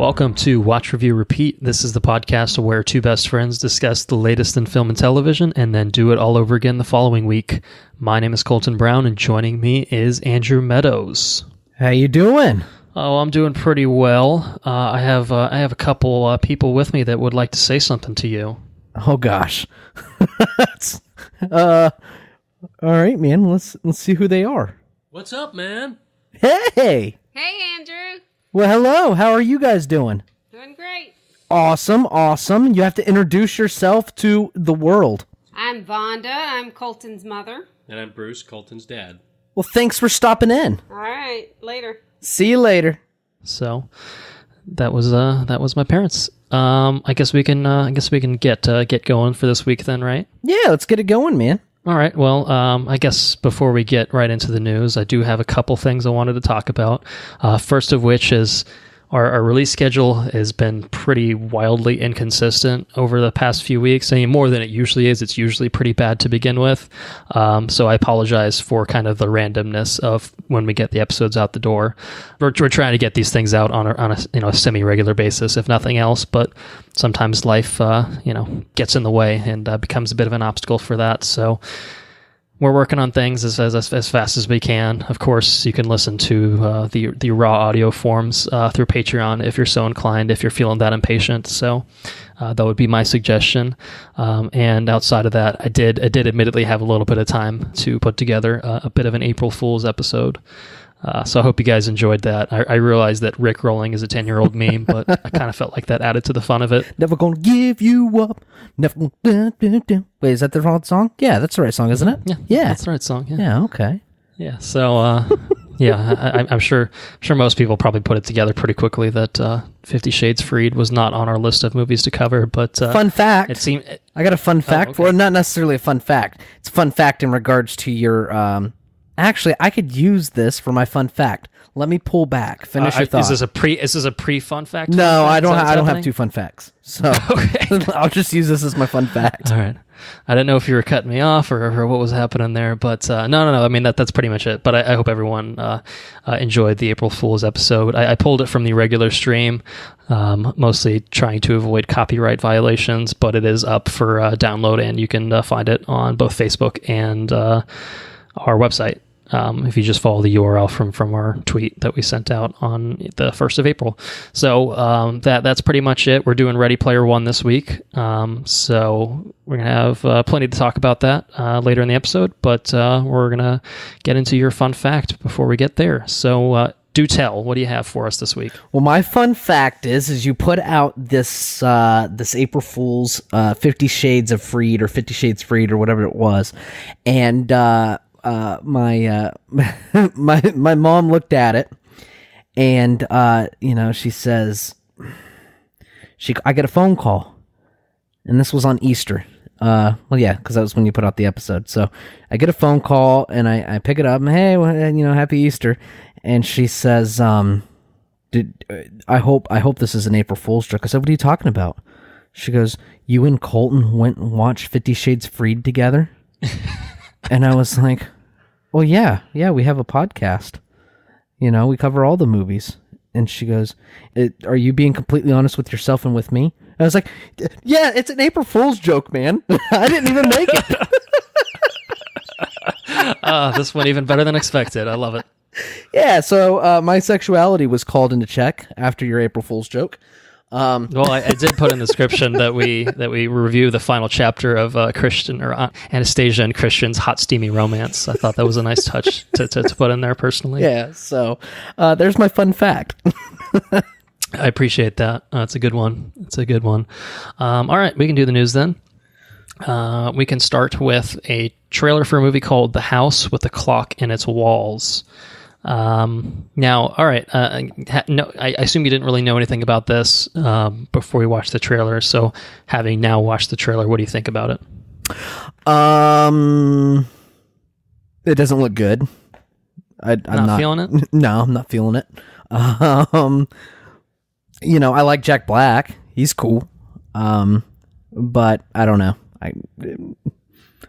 Welcome to Watch, Review, Repeat. This is the podcast where two best friends discuss the latest in film and television and then do it all over again the following week. My name is Colton Brown, and joining me is Andrew Meadows. How you doing? Oh, I'm doing pretty well. I have a couple people with me that would like to say something to you. Oh gosh. All right, man. Let's see who they are. What's up, man? Hey. Hey, Andrew. Well, hello. How are you guys doing? Doing great. Awesome. You have to introduce yourself to the world. I'm Vonda. I'm Colton's mother. And I'm Bruce, Colton's dad. Well, thanks for stopping in. All right. Later. See you later. So that was my parents. I guess we can get going for this week then, right? Yeah, let's get it going, man. All right. Well, I guess before we get right into the news, I do have a couple things I wanted to talk about. First of which is our release schedule has been pretty wildly inconsistent over the past few weeks. I mean, more than it usually is. It's usually pretty bad to begin with. So I apologize for kind of the randomness of when we get the episodes out the door. We're trying to get these things out on a semi-regular basis, if nothing else. But sometimes life gets in the way and becomes a bit of an obstacle for that. So we're working on things as fast as we can. Of course, you can listen to the raw audio forms through Patreon if you're so inclined, if you're feeling that impatient. So that would be my suggestion. And outside of that, I did admittedly have a little bit of time to put together a bit of an April Fool's episode. So I hope you guys enjoyed that. I realized that Rick rolling is a 10-year-old meme, but I kind of felt like that added to the fun of it. Never gonna give you up. Never gonna... Wait, is that the right song? Yeah, that's the right song, isn't it? Yeah. That's the right song. Yeah, okay. Yeah, so, I'm sure most people probably put it together pretty quickly that 50 Shades Freed was not on our list of movies to cover, but... fun fact. I got a fun fact for it. Not necessarily a fun fact. It's a fun fact in regards to your... Actually, I could use this for my fun fact. Let me pull back. Finish your thought. Is this a pre-fun fact? No, I don't have two fun facts. So okay. I'll just use this as my fun fact. All right. I didn't know if you were cutting me off or what was happening there, but no. I mean, that's pretty much it. But I hope everyone enjoyed the April Fool's episode. I pulled it from the regular stream, mostly trying to avoid copyright violations, but it is up for download, and you can find it on both Facebook and our website. If you just follow the URL from our tweet that we sent out on the 1st of April. So that's pretty much it. We're doing Ready Player One this week. So we're going to have plenty to talk about that later in the episode, but we're going to get into your fun fact before we get there. So do tell, what do you have for us this week? Well, my fun fact is you put out this April Fool's 50 Shades of Freed or 50 Shades Freed or whatever it was, and my mom looked at it, and she says I get a phone call, and this was on Easter. Because that was when you put out the episode. So I get a phone call, and I pick it up, and hey, happy Easter. And she says, I hope this is an April Fool's joke. I said, what are you talking about? She goes, you and Colton went and watched 50 Shades Freed together? And I was like, well, yeah, we have a podcast. We cover all the movies. And she goes, are you being completely honest with yourself and with me? I was like, yeah, it's an April Fool's joke, man. I didn't even make it. This went even better than expected. I love it. Yeah, so my sexuality was called into check after your April Fool's joke. Well, I did put in the description that we review the final chapter of Christian or Anastasia and Christian's hot, steamy romance. I thought that was a nice touch to put in there personally. Yeah, so there's my fun fact. I appreciate that. It's a good one. All right, we can do the news then. We can start with a trailer for a movie called The House with the Clock in Its Walls. Now, all right. No, I assume you didn't really know anything about this before we watched the trailer. So, having now watched the trailer, what do you think about it? It doesn't look good. I'm not feeling it. No, I'm not feeling it. I like Jack Black. He's cool. But I don't know.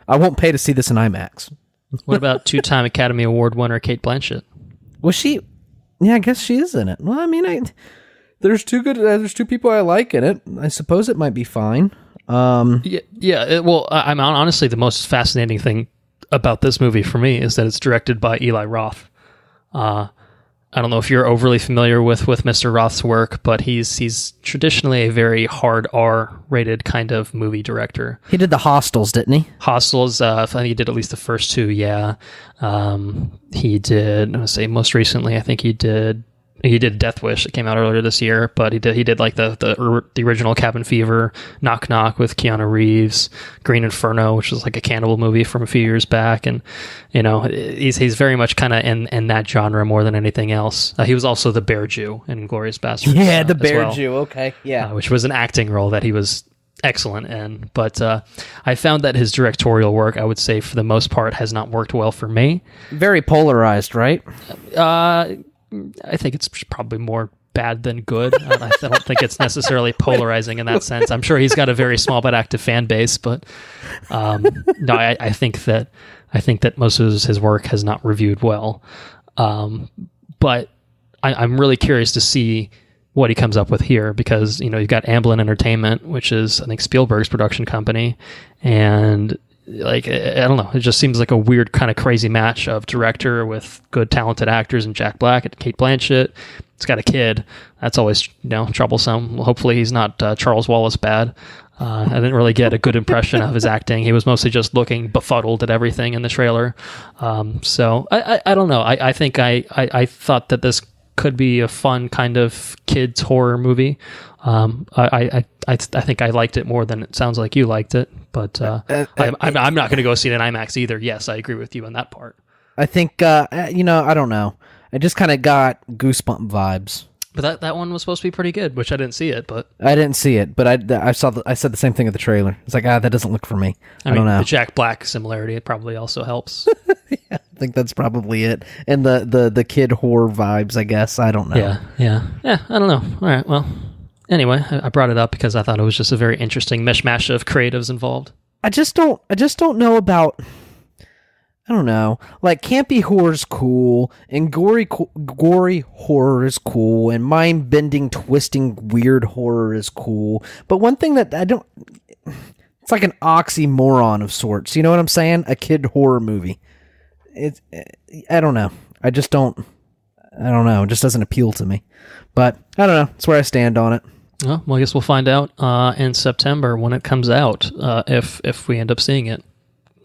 I won't pay to see this in IMAX. What about two-time Academy Award winner Cate Blanchett? Was she? Yeah, I guess she is in it. Well, I mean, There's two people I like in it. I suppose it might be fine. Well, I'm honestly, the most fascinating thing about this movie for me is that it's directed by Eli Roth. I don't know if you're overly familiar with Mr. Roth's work, but he's traditionally a very hard R rated kind of movie director. He did the Hostels, didn't he? Hostels, I think he did at least the first two, yeah. He did, most recently, I think he did Death Wish that came out earlier this year, but he did like the original Cabin Fever, Knock Knock with Keanu Reeves, Green Inferno, which was like a cannibal movie from a few years back, and he's very much kind of in that genre more than anything else. He was also the Bear Jew in Inglourious Basterds. Yeah, the Bear Jew. Okay, yeah, which was an acting role that he was excellent in. But I found that his directorial work, I would say, for the most part, has not worked well for me. Very polarized, right? I think it's probably more bad than good. I don't think it's necessarily polarizing in that sense. I'm sure he's got a very small but active fan base, but no, I think that most of his work has not reviewed well. But I'm really curious to see what he comes up with here, because you've got Amblin Entertainment, which is I think Spielberg's production company, and like, I don't know, it just seems like a weird kind of crazy match of director with good talented actors and Jack Black and Cate Blanchett. It's got a kid. That's always troublesome. Well, hopefully he's not Charles Wallace bad. I didn't really get a good impression of his acting. He was mostly just looking befuddled at everything in the trailer. So I don't know. I think I thought that this could be a fun kind of kids horror movie. I think I liked it more than it sounds like you liked it, but I'm not going to go see it in IMAX either. Yes, I agree with you on that part. I think I don't know. I just kind of got Goosebump vibes. But that one was supposed to be pretty good, which I didn't see it. But I didn't see it, but I said the same thing at the trailer. It's like, that doesn't look for me. I don't know. The Jack Black similarity, it probably also helps. Yeah, I think that's probably it. And the kid horror vibes, I guess. I don't know. Yeah. I don't know. All right. Well, anyway, I brought it up because I thought it was just a very interesting mishmash of creatives involved. I just don't know about. I don't know. Like, campy horror is cool, and gory horror is cool, and mind-bending, twisting, weird horror is cool. But one thing that it's like an oxymoron of sorts. You know what I'm saying? A kid horror movie. I don't know. I don't know. It just doesn't appeal to me. But I don't know. That's where I stand on it. Well, I guess we'll find out in September when it comes out, if we end up seeing it.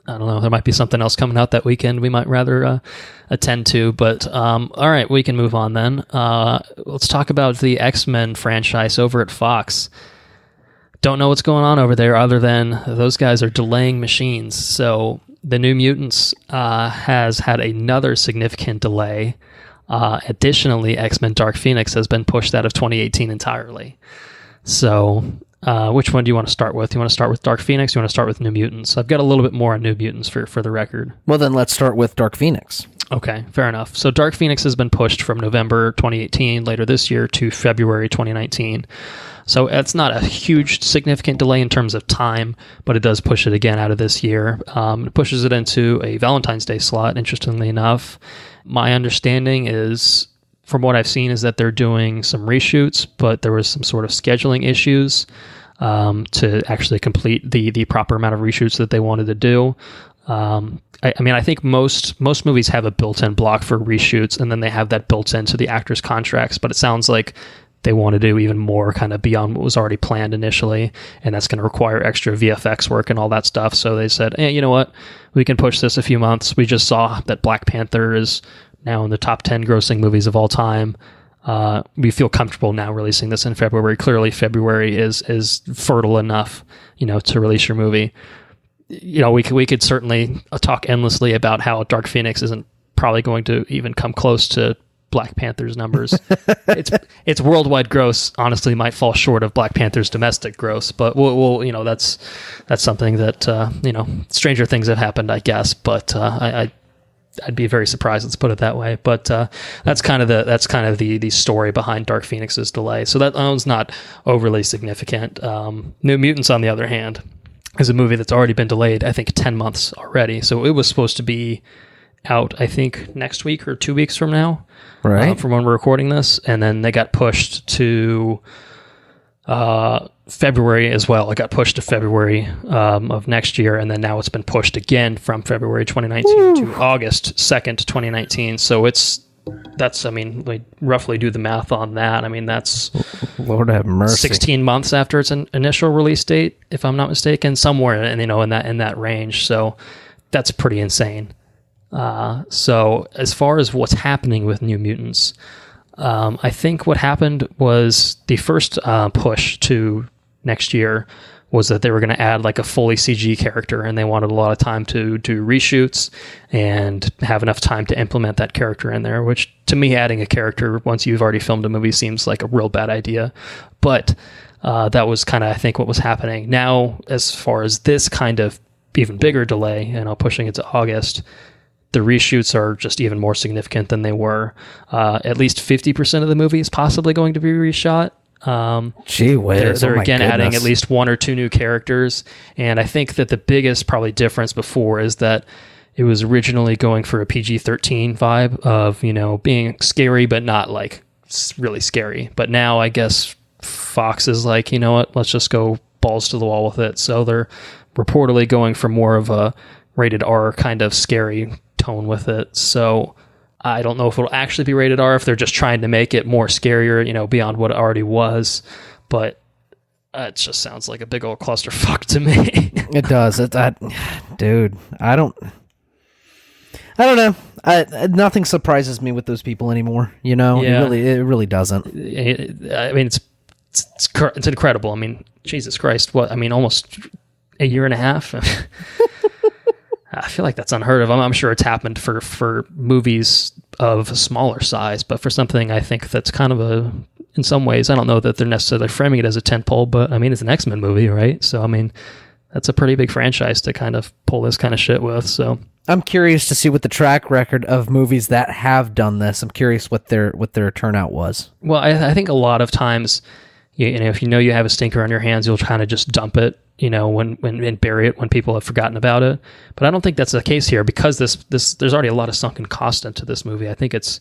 I don't know. There might be something else coming out that weekend we might rather attend to. But all right, we can move on then. Let's talk about the X-Men franchise over at Fox. Don't know what's going on over there other than those guys are delaying machines. So the New Mutants has had another significant delay. Additionally, X-Men Dark Phoenix has been pushed out of 2018 entirely. So which one do you want to start with? You want to start with Dark Phoenix? You want to start with New Mutants? I've got a little bit more on New Mutants for the record. Well, then let's start with Dark Phoenix. Okay, fair enough. So Dark Phoenix has been pushed from November 2018, later this year, to February 2019. So it's not a huge significant delay in terms of time, but it does push it again out of this year. It pushes it into a Valentine's Day slot, interestingly enough. My understanding is, from what I've seen, is that they're doing some reshoots, but there was some sort of scheduling issues to actually complete the proper amount of reshoots that they wanted to do. I think most movies have a built-in block for reshoots, and then they have that built into the actors' contracts, but it sounds like they want to do even more kind of beyond what was already planned initially, and that's going to require extra VFX work and all that stuff. So they said, hey, you know what? We can push this a few months. We just saw that Black Panther is now in the top 10 grossing movies of all time. We feel comfortable now releasing this in February. Clearly, February is fertile enough, to release your movie. We could certainly talk endlessly about how Dark Phoenix isn't probably going to even come close to Black Panther's numbers. Its worldwide gross honestly might fall short of Black Panther's domestic gross, but we'll that's something that stranger things have happened, I guess. But I'd be very surprised. Let's put it that way. But that's kind of the story behind Dark Phoenix's delay. So that one's not overly significant. New Mutants, on the other hand, is a movie that's already been delayed, I think, 10 months already. So it was supposed to be out, I think, next week or 2 weeks from now, Right. from when we're recording this, and then they got pushed to February as well. It got pushed to February of next year, and then now it's been pushed again from February 2019 to August 2nd, 2019. So I mean, we roughly do the math on that. I mean, that's Lord have mercy. 16 months after its initial release date, if I'm not mistaken, somewhere in that range. So that's pretty insane. So as far as what's happening with New Mutants, I think what happened was the first push to next year was that they were going to add like a fully CG character, and they wanted a lot of time to do reshoots and have enough time to implement that character in there, which to me, adding a character once you've already filmed a movie seems like a real bad idea. But that was kind of, I think, what was happening. Now, as far as this kind of even bigger delay, pushing it to August, the reshoots are just even more significant than they were. At least 50% of the movie is possibly going to be reshot. Gee whiz. They're oh my again goodness. adding at least one or two new characters, and I think that the biggest probably difference before is that it was originally going for a PG-13 vibe of, being scary but not like really scary. But now I guess Fox is like, you know what, let's just go balls to the wall with it. So they're reportedly going for more of a rated R kind of scary tone with it. So I don't know if it'll actually be rated R, if they're just trying to make it more scarier, beyond what it already was. But it just sounds like a big old clusterfuck to me. It does. Dude, I don't know. Nothing surprises me with those people anymore. Yeah. It really doesn't. I mean, it's incredible. I mean, Jesus Christ, almost a year and a half. I feel like that's unheard of. I'm sure it's happened for movies of a smaller size, but for something I think that's kind of in some ways, I don't know that they're necessarily framing it as a tentpole, but I mean, it's an X-Men movie, right? So, I mean, that's a pretty big franchise to kind of pull this kind of shit with. So I'm curious to see what the track record of movies that have done this. I'm curious what their turnout was. Well, I think a lot of times, if you have a stinker on your hands, you'll kind of just dump it, when and bury it when people have forgotten about it. But I don't think that's the case here, because this there's already a lot of sunken cost into this movie. I think it's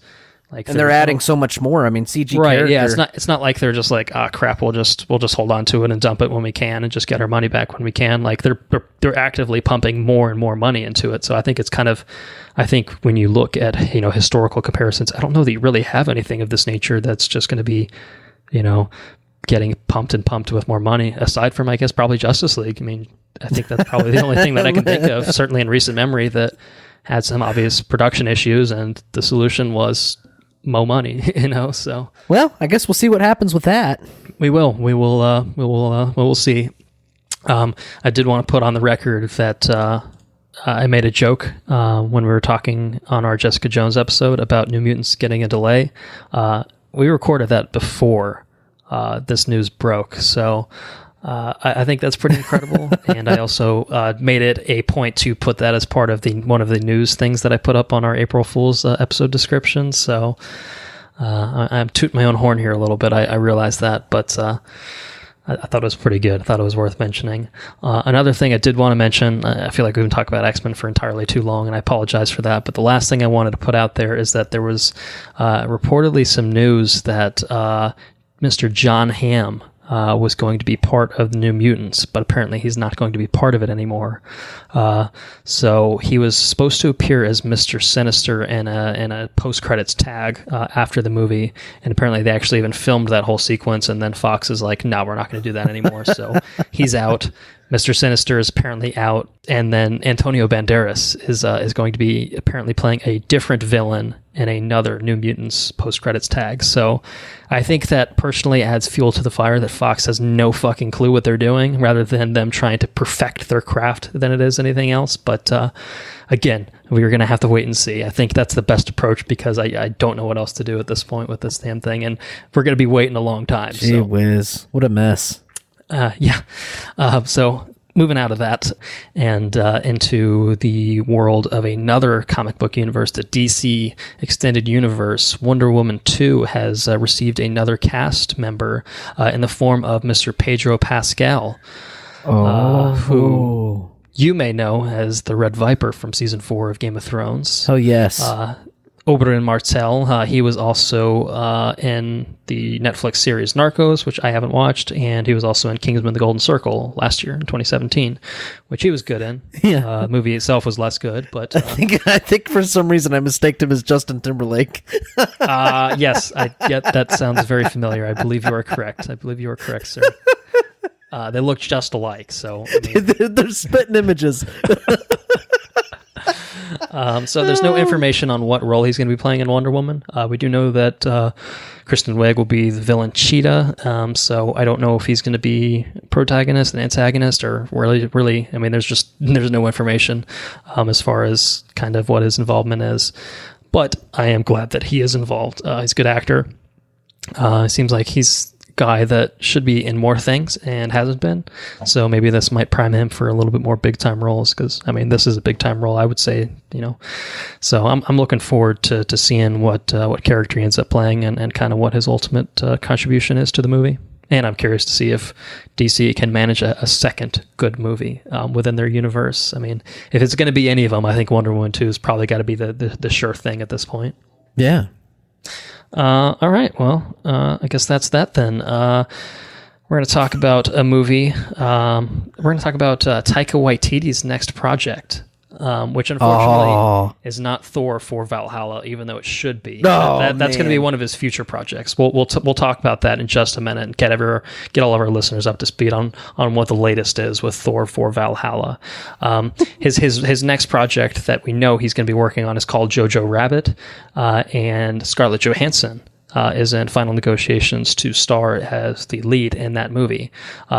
like, and they're adding so much more. I mean, CG right? character. Yeah, it's not like they're just like, crap, we'll just hold on to it and dump it when we can and just get our money back when we can. Like they're actively pumping more and more money into it. So I think it's kind of, I think when you look at historical comparisons, I don't know that you really have anything of this nature that's just going to be, getting pumped with more money, aside from, I guess, probably Justice League. I mean, I think that's probably the only thing that I can think of, certainly in recent memory, that had some obvious production issues, and the solution was more money, so. Well, I guess we'll see what happens with that. We will see. I did want to put on the record that I made a joke when we were talking on our Jessica Jones episode about New Mutants getting a delay. We recorded that before this news broke, so I think that's pretty incredible. And I also made it a point to put that as part of one of the news things that I put up on our April Fool's episode description. So I'm tooting my own horn here a little bit. I realized that, but I thought it was pretty good. I thought it was worth mentioning. Another thing I did want to mention, I feel like we've been talking about X-Men for entirely too long, and I apologize for that, but the last thing I wanted to put out there is that there was reportedly some news that Mr. John Hamm was going to be part of the New Mutants, but apparently he's not going to be part of it anymore. So he was supposed to appear as Mr. Sinister in a post-credits tag after the movie, and apparently they actually even filmed that whole sequence, and then Fox is like, no, we're not going to do that anymore. So he's out. Mr. Sinister is apparently out, and then Antonio Banderas is going to be apparently playing a different villain in another New Mutants post-credits tag. So I think that personally adds fuel to the fire that Fox has no fucking clue what they're doing, rather than them trying to perfect their craft than it is anything else. But again, we're going to have to wait and see. I think that's the best approach, because I don't know what else to do at this point with this damn thing, and we're going to be waiting a long time. Gee whiz, what a mess. So moving out of that and into the world of another comic book universe, the DC Extended Universe, Wonder Woman 2 has received another cast member in the form of Mr. Pedro Pascal, who you may know as the Red Viper from season 4 of Game of Thrones. Oh, yes. Oberyn Martell. He was also in the Netflix series Narcos, which I haven't watched, and he was also in Kingsman: The Golden Circle last year in 2017, which he was good in. Yeah. The movie itself was less good, but I think for some reason I mistaked him as Justin Timberlake. yes, that sounds very familiar. I believe you are correct. Sir. They look just alike, so I mean, They're spitting images. so there's no information on what role he's going to be playing in Wonder Woman. We do know that Kristen Wiig will be the villain Cheetah, so I don't know if he's going to be protagonist and antagonist, or really. I mean, there's no information as far as kind of what his involvement is. But I am glad that he is involved. He's a good actor. It seems like he's guy that should be in more things and hasn't been, so maybe this might prime him for a little bit more big time roles, because I mean this is a big time role, I would say, so I'm looking forward to seeing what character he ends up playing and kind of what his ultimate contribution is to the movie. And I'm curious to see if DC can manage a second good movie within their universe. I mean, if it's going to be any of them, I think Wonder Woman 2 has probably got to be the sure thing at this point. Yeah. All right. Well, I guess that's that then. We're going to talk about a movie. We're going to talk about Taika Waititi's next project, which unfortunately is not Thor for Valhalla, even though it should be. That's going to be one of his future projects. We'll talk about that in just a minute and get all of our listeners up to speed on what the latest is with Thor for Valhalla. His next project that we know he's going to be working on is called Jojo Rabbit, and Scarlett Johansson is in final negotiations to star as the lead in that movie.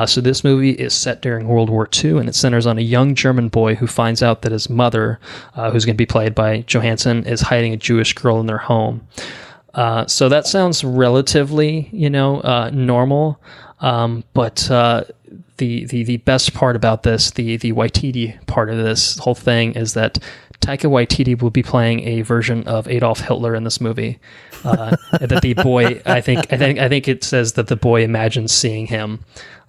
So this movie is set during World War II, and it centers on a young German boy who finds out that his mother, who's going to be played by Johansson, is hiding a Jewish girl in their home. So that sounds relatively, normal, but the best part about this, the Waititi part of this whole thing, is that Taika Waititi will be playing a version of Adolf Hitler in this movie. That the boy, I think it says that the boy imagines seeing him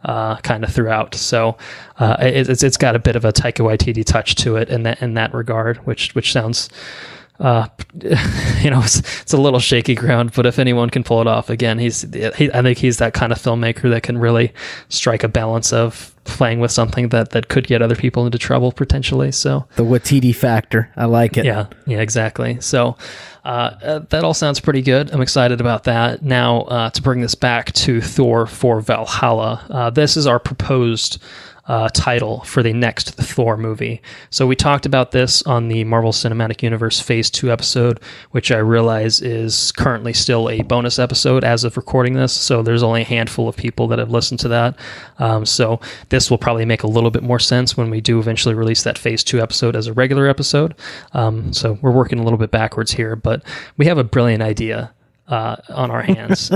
kind of throughout. So it's got a bit of a Taika Waititi touch to it in that regard, which sounds. It's a little shaky ground, but if anyone can pull it off, again, I think he's that kind of filmmaker that can really strike a balance of playing with something that could get other people into trouble potentially. So the Waititi factor, I like it. Yeah, exactly. So that all sounds pretty good. I'm excited about that. Now, to bring this back to Thor for Valhalla, this is our proposed title for the next Thor movie. So we talked about this on the Marvel Cinematic Universe Phase 2 episode, which I realize is currently still a bonus episode as of recording this, so there's only a handful of people that have listened to that. So this will probably make a little bit more sense when we do eventually release that Phase 2 episode as a regular episode. So we're working a little bit backwards here, but we have a brilliant idea on our hands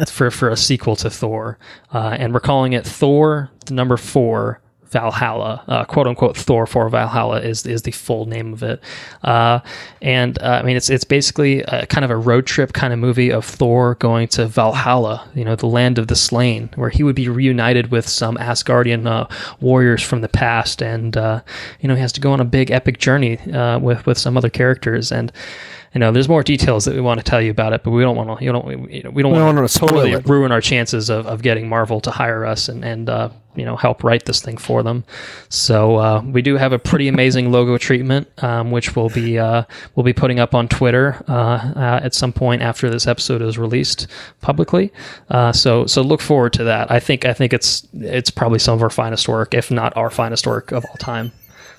for a sequel to Thor, and we're calling it Thor the number 4 Valhalla, quote unquote. Thor for Valhalla is the full name of it, and I mean it's basically kind of a road trip kind of movie of Thor going to Valhalla, the land of the slain, where he would be reunited with some Asgardian warriors from the past, and he has to go on a big epic journey with some other characters. And there's more details that we want to tell you about it, but we don't want to totally ruin our chances of getting Marvel to hire us and help write this thing for them. So we do have a pretty amazing logo treatment, which we'll be putting up on Twitter at some point after this episode is released publicly. So look forward to that. I think it's probably some of our finest work, if not our finest work of all time.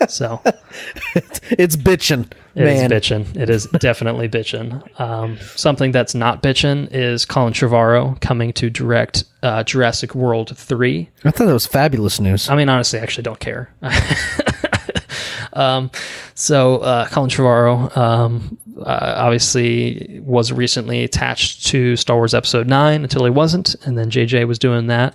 So it's bitchin', man. It is bitchin'. It is definitely bitchin'. Something that's not bitchin' is Colin Trevorrow coming to direct Jurassic World 3. I thought that was fabulous news. I mean, honestly, I actually don't care. So Colin Trevorrow obviously was recently attached to Star Wars Episode 9 until he wasn't, and then JJ was doing that.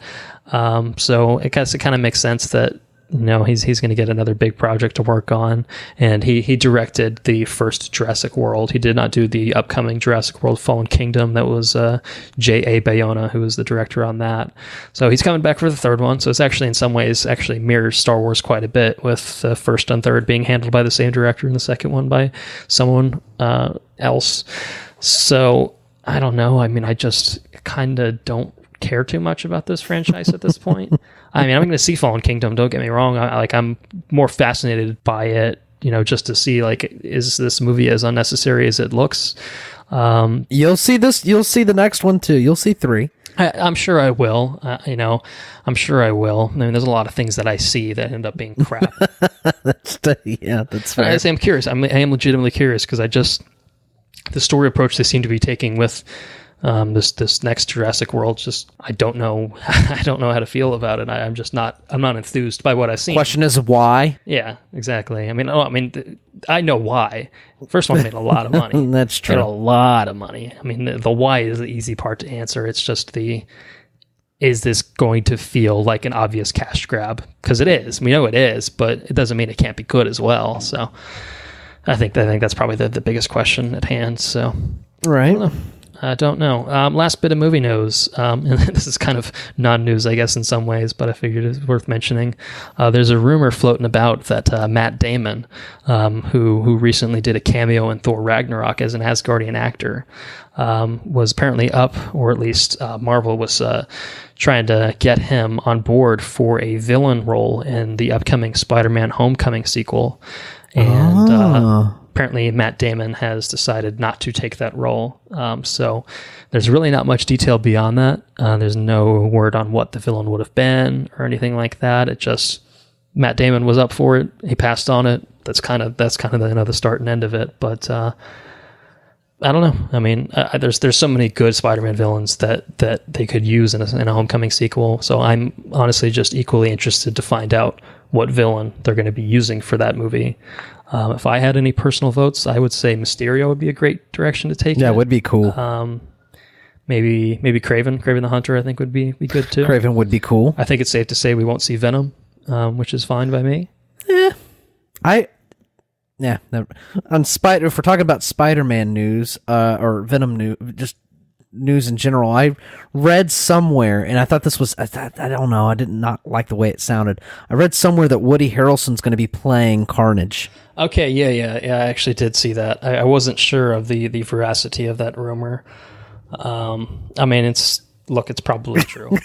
So I guess it kind of makes sense that he's going to get another big project to work on, and he directed the first Jurassic World. He did not do the upcoming Jurassic World Fallen Kingdom. That was J.A. Bayona, who was the director on that. So he's coming back for the third one. So it's actually in some ways actually mirrors Star Wars quite a bit, with the first and third being handled by the same director and the second one by someone else. So I don't know. I mean, I just kind of don't care too much about this franchise at this point. I mean, I'm going to see Fallen Kingdom, don't get me wrong. I'm more fascinated by it, just to see, like, is this movie as unnecessary as it looks? You'll see the next one too. You'll see 3. I'm sure I will. I'm sure I will. I mean, there's a lot of things that I see that end up being crap. That's fair. I'm curious. I am legitimately curious, because the story approach they seem to be taking with this next Jurassic World, just I don't know how to feel about it. I'm not enthused by what I've seen. Question is why? Yeah, exactly. I mean, I know why. First one made a lot of money. That's true. Made a lot of money. I mean, the why is the easy part to answer. It's just is this going to feel like an obvious cash grab? Because it is. We know it is, but it doesn't mean it can't be good as well. So I think that's probably the biggest question at hand. So right. I don't know. Last bit of movie news, and this is kind of non-news, I guess, in some ways, but I figured it's worth mentioning. There's a rumor floating about that Matt Damon, who recently did a cameo in Thor Ragnarok as an Asgardian actor, was apparently up, or at least Marvel was trying to get him on board for a villain role in the upcoming Spider-Man Homecoming sequel. And apparently Matt Damon has decided not to take that role. So there's really not much detail beyond that. There's no word on what the villain would have been or anything like that. It just, Matt Damon was up for it. He passed on it. That's kind of the start and end of it. But I don't know. I mean, there's so many good Spider-Man villains that they could use in a Homecoming sequel. So I'm honestly just equally interested to find out what villain they're going to be using for that movie. If I had any personal votes, I would say Mysterio would be a great direction to take. Yeah, it would be cool. Maybe Kraven the Hunter, I think would be good too. Kraven would be cool. I think it's safe to say we won't see Venom, which is fine by me. On Spider, if we're talking about Spider-Man news, or Venom news, just news in general, I read somewhere, and I thought this was, I don't know, I did not like the way it sounded. I read somewhere that Woody Harrelson's going to be playing Carnage. Okay, yeah, I actually did see that. I wasn't sure of the veracity of that rumor. I mean, it's probably true.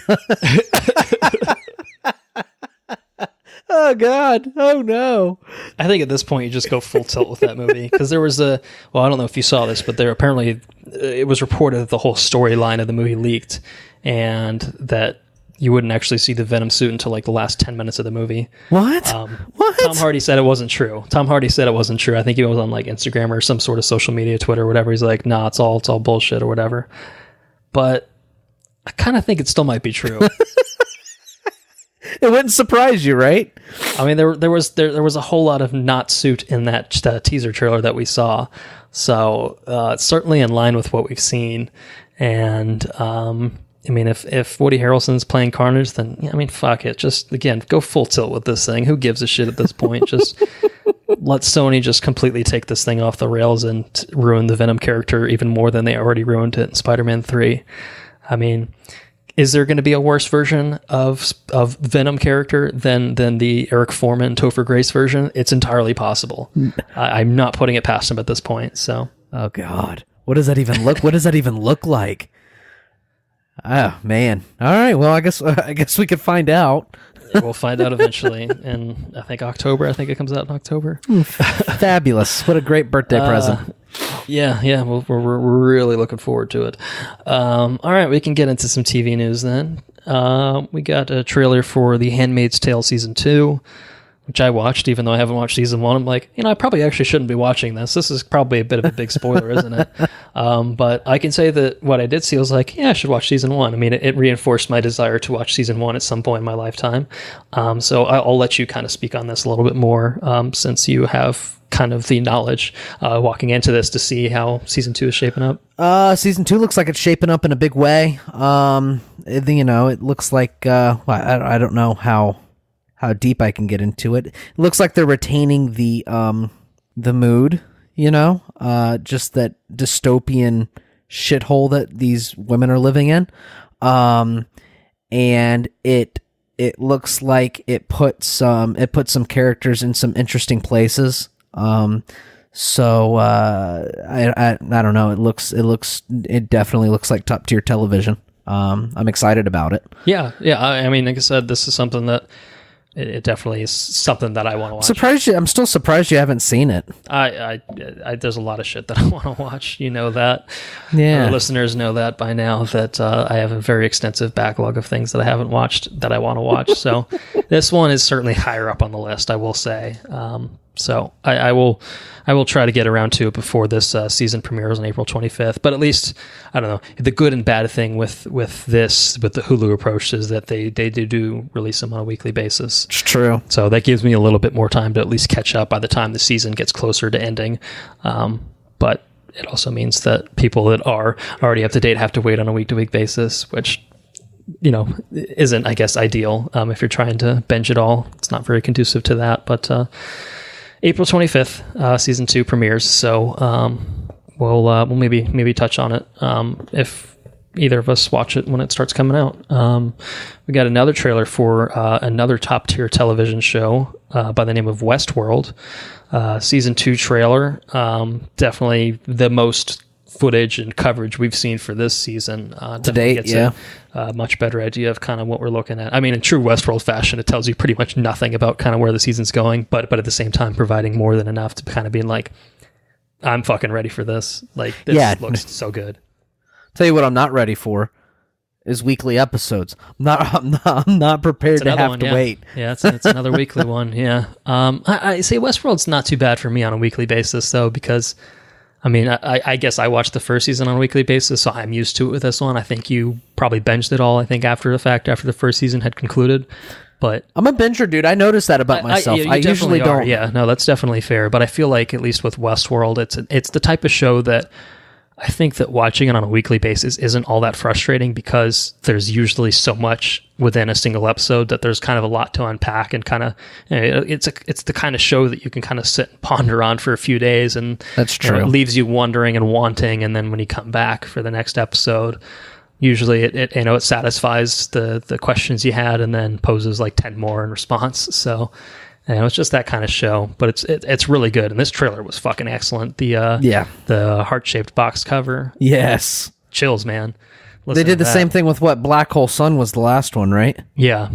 Oh, God. Oh, no. I think at this point you just go full tilt with that movie, because there was I don't know if you saw this, but it was reported that the whole storyline of the movie leaked, and that you wouldn't actually see the Venom suit until like the last 10 minutes of the movie. What? What? Tom Hardy said it wasn't true. I think he was on like Instagram or some sort of social media, Twitter or whatever. He's like, nah, it's all bullshit or whatever. But I kind of think it still might be true. It wouldn't surprise you, right? I mean, there was a whole lot of not suit in that teaser trailer that we saw, so it's certainly in line with what we've seen. And I mean, if Woody Harrelson's playing Carnage, then I mean, fuck it. Just again, go full tilt with this thing. Who gives a shit at this point? Just let Sony just completely take this thing off the rails and ruin the Venom character even more than they already ruined it in Spider-Man 3. I mean, is there going to be a worse version of Venom character than the Eric Foreman Topher Grace version? It's entirely possible. I'm not putting it past him at this point. So, oh God, what does that even look? What does that even look like? Oh man! All right, well, I guess we could find out. We'll find out eventually, in I think October. I think it comes out in October. Fabulous! What a great birthday present. Yeah. We're really looking forward to it. All right, we can get into some TV news then. We got a trailer for The Handmaid's Tale Season 2, which I watched, even though I haven't watched Season 1. I'm like, I probably actually shouldn't be watching this. This is probably a bit of a big spoiler, isn't it? But I can say that what I did see, I was like, yeah, I should watch Season 1. I mean, it reinforced my desire to watch Season 1 at some point in my lifetime. So I'll let you kind of speak on this a little bit more, since you have kind of the knowledge walking into this to see how Season 2 is shaping up. Season 2 looks like it's shaping up in a big way. It looks like I don't know how deep I can get into it. It looks like they're retaining the mood, just that dystopian shithole that these women are living in. And it looks like it put some characters in some interesting places. So I don't know. It definitely looks like top tier television. I'm excited about it. Yeah. I mean, like I said, this is something that it definitely is something that I want to watch. I'm still surprised you haven't seen it. I there's a lot of shit that I want to watch. You know that. Yeah. Our listeners know that by now, that I have a very extensive backlog of things that I haven't watched that I want to watch. So this one is certainly higher up on the list, I will say. So I will try to get around to it before this season premieres on April 25th. But at least, I don't know, the good and bad thing with the Hulu approach is that they do release them on a weekly basis. It's true. So that gives me a little bit more time to at least catch up by the time the season gets closer to ending. But it also means that people that are already up to date have to wait on a week-to-week basis, which isn't, I guess, ideal. If you're trying to binge it all, it's not very conducive to that. But April 25th, season 2 premieres. So we'll maybe touch on it if either of us watch it when it starts coming out. We got another trailer for another top tier television show by the name of Westworld. Season 2 trailer. Definitely the most footage and coverage we've seen for this season. To date, yeah. A much better idea of kind of what we're looking at. I mean, in true Westworld fashion, it tells you pretty much nothing about kind of where the season's going, but at the same time providing more than enough to kind of being like, I'm fucking ready for this. Like, this looks so good. Tell you what I'm not ready for is weekly episodes. I'm not prepared to have to wait. Yeah, it's another weekly one, yeah. I say Westworld's not too bad for me on a weekly basis, though, because I mean, I guess I watched the first season on a weekly basis, so I'm used to it with this one. I think you probably binged it all, after the first season had concluded. But I'm a binger, dude. I noticed that about myself. I usually don't. Yeah, no, that's definitely fair. But I feel like, at least with Westworld, it's the type of show that I think that watching it on a weekly basis isn't all that frustrating, because there's usually so much within a single episode that there's kind of a lot to unpack, and kind of, it's the kind of show that you can kind of sit and ponder on for a few days, and that's true. It leaves you wondering and wanting, and then when you come back for the next episode, usually it satisfies the questions you had, and then poses like 10 more in response. So it's just that kind of show, but it's really good. And this trailer was fucking excellent. The heart-shaped box cover. Yes. Chills, man. They did the same thing with Black Hole Sun was the last one, right? Yeah.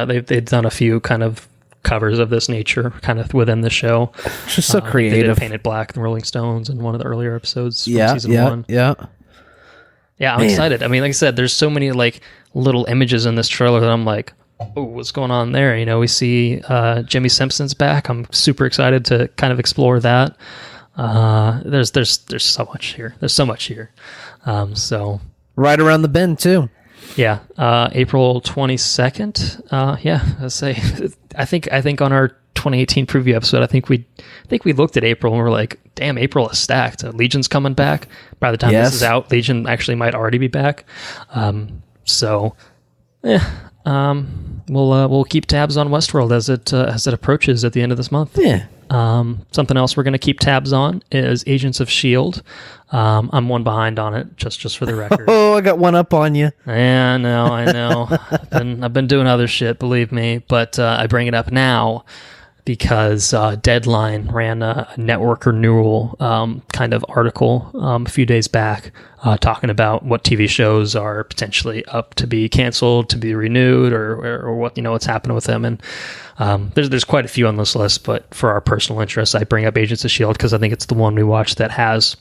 They've done a few kind of covers of this nature kind of within the show. Just so creative. They did Painted Black, the Rolling Stones, in one of the earlier episodes from season 1. Yeah, I'm excited. I mean, like I said, there's so many like little images in this trailer that I'm like, oh, what's going on there? We see Jimmy Simpson's back. I'm super excited to kind of explore that. There's so much here. There's so much here. So right around the bend too. Yeah, April 22nd. Let's say I think on our 2018 preview episode, I think we looked at April and we're like, damn, April is stacked. Legion's coming back. By the time this is out, Legion actually might already be back. We'll keep tabs on Westworld as it approaches at the end of this month. Yeah. Something else we're going to keep tabs on is Agents of S.H.I.E.L.D. I'm one behind on it, just for the record. Oh, I got one up on you. Yeah, I know. I've been doing other shit, believe me, but I bring it up now because Deadline ran a network renewal kind of article a few days back talking about what TV shows are potentially up to be canceled, to be renewed, or what what's happening with them. And there's quite a few on this list, but for our personal interests, I bring up Agents of S.H.I.E.L.D. because I think it's the one we watched that has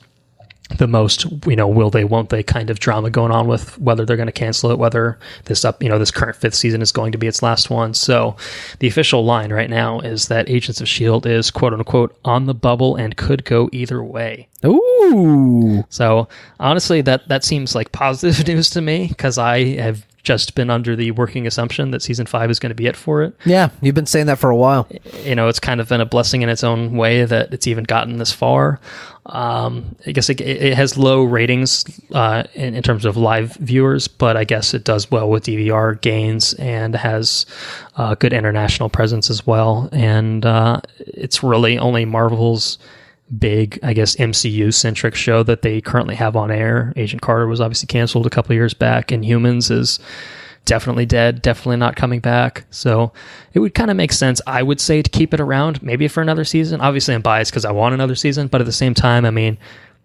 the most, will they, won't they kind of drama going on with whether they're going to cancel it, whether this current 5th season is going to be its last one. So the official line right now is that Agents of S.H.I.E.L.D. is quote unquote on the bubble and could go either way. Ooh. So honestly, that seems like positive news to me, because I have just been under the working assumption that season 5 is going to be it for it. Yeah, you've been saying that for a while. It's kind of been a blessing in its own way that it's even gotten this far. I guess it has low ratings in terms of live viewers, but I guess it does well with DVR gains and has good international presence as well. And it's really only Marvel's big, I guess, MCU-centric show that they currently have on air. Agent Carter was obviously canceled a couple of years back, and Humans is definitely dead, definitely not coming back. So it would kind of make sense, I would say, to keep it around, maybe for another season. Obviously, I'm biased because I want another season, but at the same time, I mean,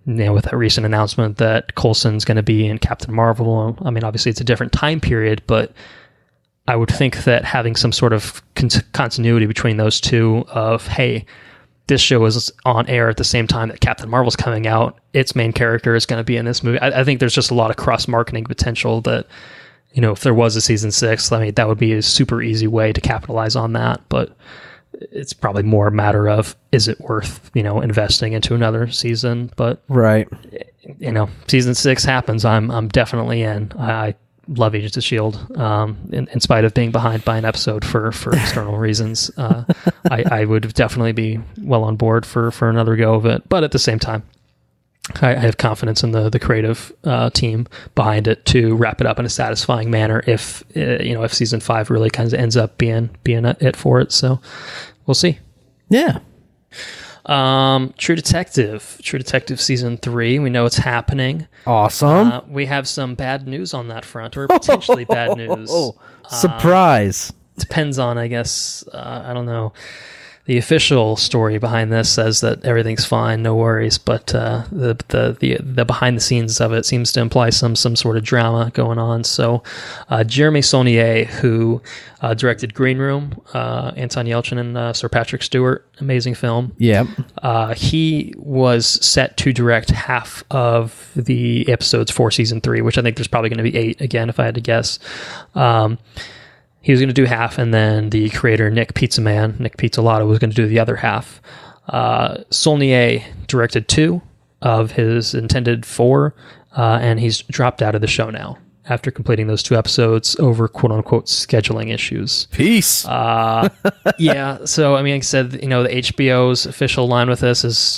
with that recent announcement that Coulson's going to be in Captain Marvel, I mean, obviously it's a different time period, but I would think that having some sort of continuity between those two of, hey, this show is on air at the same time that Captain Marvel's coming out, its main character is going to be in this movie. I think there's just a lot of cross-marketing potential that, if there was a season 6, I mean, that would be a super easy way to capitalize on that, but it's probably more a matter of, is it worth, investing into another season? But, right. Season 6 happens, I'm definitely in. I love Agents of S.H.I.E.L.D. In spite of being behind by an episode for external reasons. I would definitely be well on board for another go of it. But at the same time, I have confidence in the creative team behind it to wrap it up in a satisfying manner if season 5 really kind of ends up being it for it. So we'll see. Yeah. True Detective season 3. We know it's happening. Awesome. We have some bad news on that front, or potentially bad news. Surprise. Depends on, I guess, I don't know. The official story behind this says that everything's fine, no worries, but the behind the scenes of it seems to imply some sort of drama going on. So Jeremy Saulnier, who directed Green Room, Anton Yelchin and Sir Patrick Stewart, amazing film. Yeah. He was set to direct half of the episodes for season 3, which I think there's probably going to be 8 again, if I had to guess. He was going to do half, and then the creator, Nick Pizzolatto, was going to do the other half. Saulnier directed 2 of his intended 4, and he's dropped out of the show now after completing those 2 episodes over quote-unquote scheduling issues. Peace. Yeah, so, I mean, like I said, the HBO's official line with this is,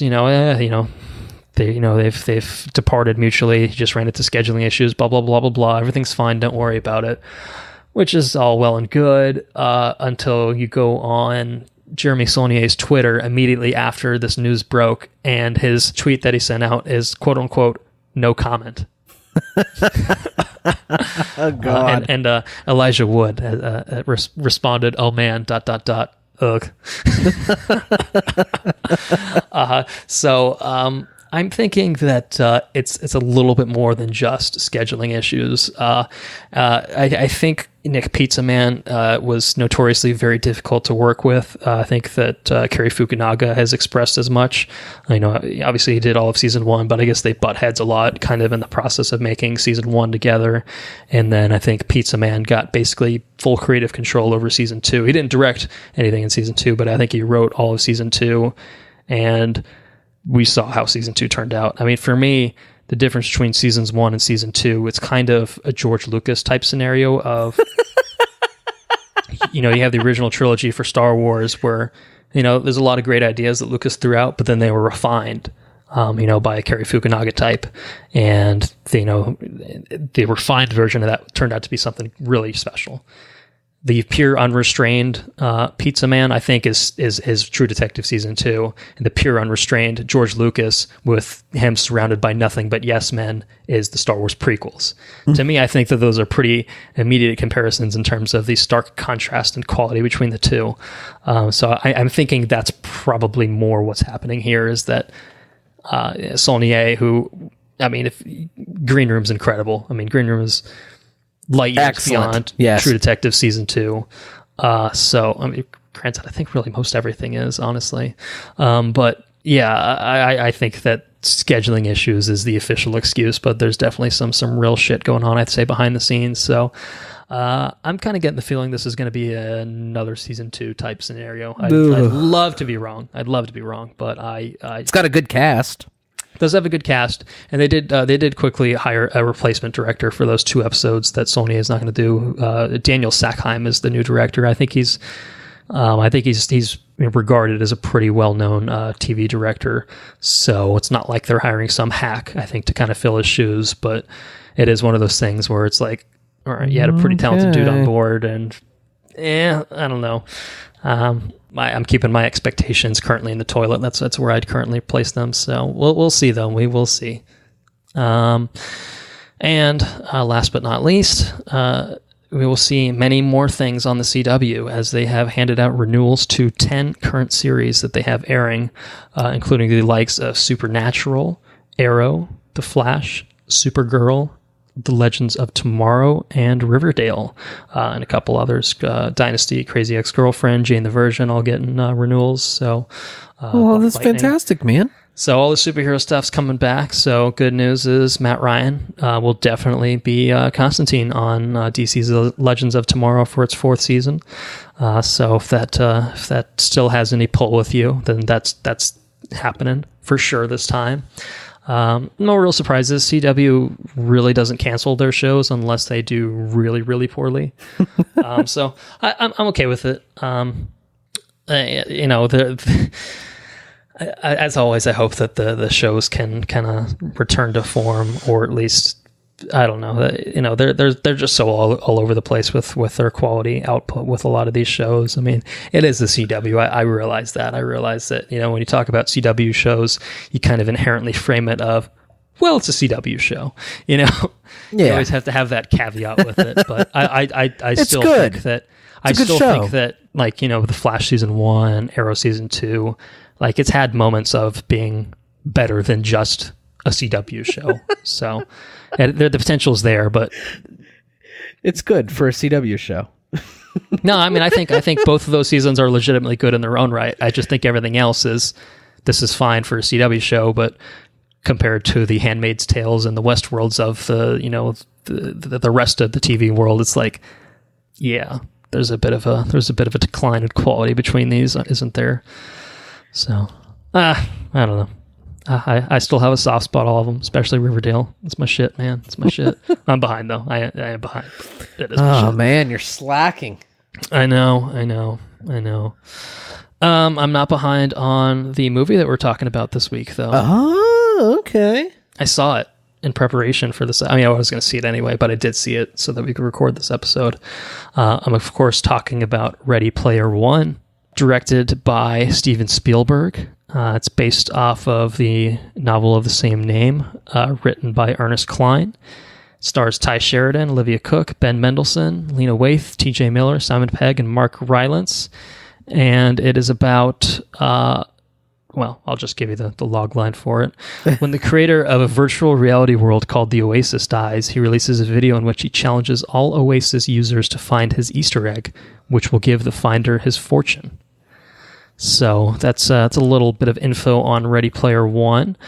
they've departed mutually, he just ran into scheduling issues, blah, blah, blah, blah, blah. Everything's fine, don't worry about it. Which is all well and good until you go on Jeremy Saulnier's Twitter immediately after this news broke, and his tweet that he sent out is quote-unquote, no comment. Oh, God. And Elijah Wood responded, oh man, ... ugh. I'm thinking that it's a little bit more than just scheduling issues. I think Nick Pizzolatto was notoriously very difficult to work with. I think that Cary Fukunaga has expressed as much. Obviously he did all of season 1, but I guess they butt heads a lot kind of in the process of making season 1 together. And then I think Pizzolatto got basically full creative control over season 2. He didn't direct anything in season 2, but I think he wrote all of season 2. And we saw how season 2 turned out. I mean, for me, the difference between seasons 1 and season 2, it's kind of a George Lucas type scenario of, you have the original trilogy for Star Wars where, there's a lot of great ideas that Lucas threw out, but then they were refined, by a Cary Fukunaga type. And, the refined version of that turned out to be something really special. The pure unrestrained Pizza Man, I think, is True Detective season 2, and the pure unrestrained George Lucas, with him surrounded by nothing but yes men, is the Star Wars prequels. Mm-hmm. To me, I think that those are pretty immediate comparisons in terms of the stark contrast and quality between the two. So I'm thinking that's probably more what's happening here. Is that Saulnier, who, I mean, if Green Room's incredible. I mean, Green Room is light years beyond True Detective season 2. So, I mean, granted, I think really most everything is, honestly. But yeah, I think that scheduling issues is the official excuse, but there's definitely some real shit going on, I'd say, behind the scenes. So I'm kind of getting the feeling this is going to be another season 2 type scenario. I'd love to be wrong. But it's got a good cast. does have a good cast, and they did quickly hire a replacement director for those 2 episodes that Saulnier is not going to do. Daniel Sackheim is the new director. I think he's regarded as a pretty well-known TV director, so it's not like they're hiring some hack, I think, to kind of fill his shoes, but it is one of those things where it's like, all right, you had a pretty talented dude on board, and I don't know. I'm keeping my expectations currently in the toilet. That's where I'd currently place them. So we'll see, though. We will see. And last but not least, we will see many more things on the CW as they have handed out renewals to 10 current series that they have airing, including the likes of Supernatural, Arrow, The Flash, Supergirl, The Legends of Tomorrow, and Riverdale, and a couple others. Dynasty, Crazy Ex-Girlfriend, Jane the Virgin, all getting renewals. So, that's fantastic, man. So all the superhero stuff's coming back. So good news is Matt Ryan will definitely be Constantine on DC's Legends of Tomorrow for its 4th season. So if that still has any pull with you, then that's happening for sure this time. No real surprises. CW really doesn't cancel their shows unless they do really, really poorly. So I'm okay with it. As always, I hope that the shows can kind of return to form, or at least, I don't know, they're just so all over the place with their quality output with a lot of these shows. I mean, it is the CW. I realize that. I realize that, when you talk about CW shows, you kind of inherently frame it of, well, it's a CW show, You always have to have that caveat with it. But I still good. think that Think that, like, The Flash season 1, Arrow season 2, like, it's had moments of being better than just a CW show. So the potential is there, but it's good for a CW show. No, I mean, I think both of those seasons are legitimately good in their own right. I just think everything else this is fine for a CW show, but compared to the Handmaid's Tales and the Westworlds of the rest of the TV world, it's like, yeah, there's a bit of a decline in quality between these, isn't there? So, I don't know. I still have a soft spot, all of them, especially Riverdale. It's my shit, man. It's my shit. I'm behind, though. I am behind. It is my shit. Man, you're slacking. I know. I'm not behind on the movie that we're talking about this week, though. Oh, okay. I saw it in preparation for this. I mean, I was going to see it anyway, but I did see it so that we could record this episode. I'm, of course, talking about Ready Player One, directed by Steven Spielberg. It's based off of the novel of the same name, written by Ernest Cline. Stars Ty Sheridan, Olivia Cook, Ben Mendelsohn, Lena Waithe, T.J. Miller, Simon Pegg, and Mark Rylance. And it is about, well, I'll just give you the log line for it. When the creator of a virtual reality world called the OASIS dies, he releases a video in which he challenges all OASIS users to find his Easter egg, which will give the finder his fortune. So that's a little bit of info on Ready Player One.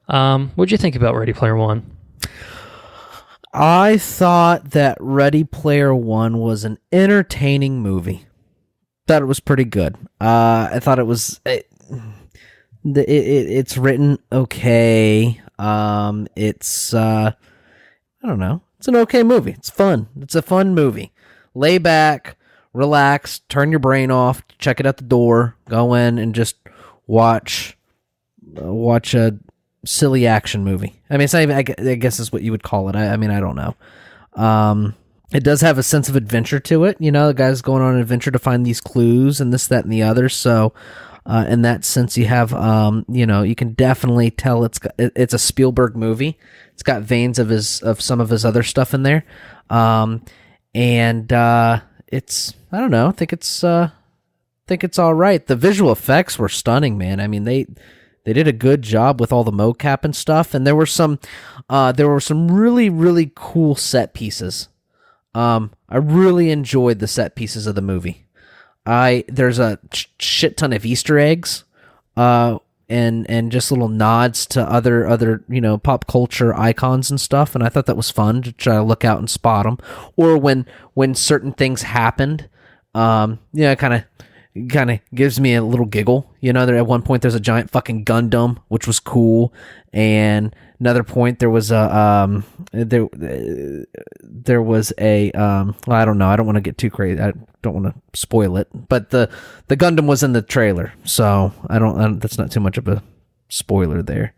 What'd you think about Ready Player One? I thought that Ready Player One was an entertaining movie. Thought it was pretty good. I thought it was it's written okay. It's I don't know. It's an okay movie. It's fun. It's a fun movie. Lay back, relax, turn your brain off, check it at the door, go in and just watch a silly action movie. I mean, it's not even, I guess is what you would call it. I mean, I don't know. It does have a sense of adventure to it. You know, the guy's going on an adventure to find these clues and this, that, and the other. So, in that sense, you have, you can definitely tell it's a Spielberg movie. It's got veins of some of his other stuff in there. It's, I don't know. I think it's all right. The visual effects were stunning, man. I mean, they did a good job with all the mocap and stuff, and there were some really, really cool set pieces. I really enjoyed the set pieces of the movie. There's a shit ton of Easter eggs, and just little nods to other pop culture icons and stuff, and I thought that was fun to try to look out and spot them. Or when certain things happened, kind of kind of gives me a little giggle. You know, there at one point there's a giant fucking Gundam, which was cool, and another point there was a there was a well, I don't know, I don't want to get too crazy, I don't want to spoil it, but the Gundam was in the trailer, so I don't that's not too much of a spoiler there.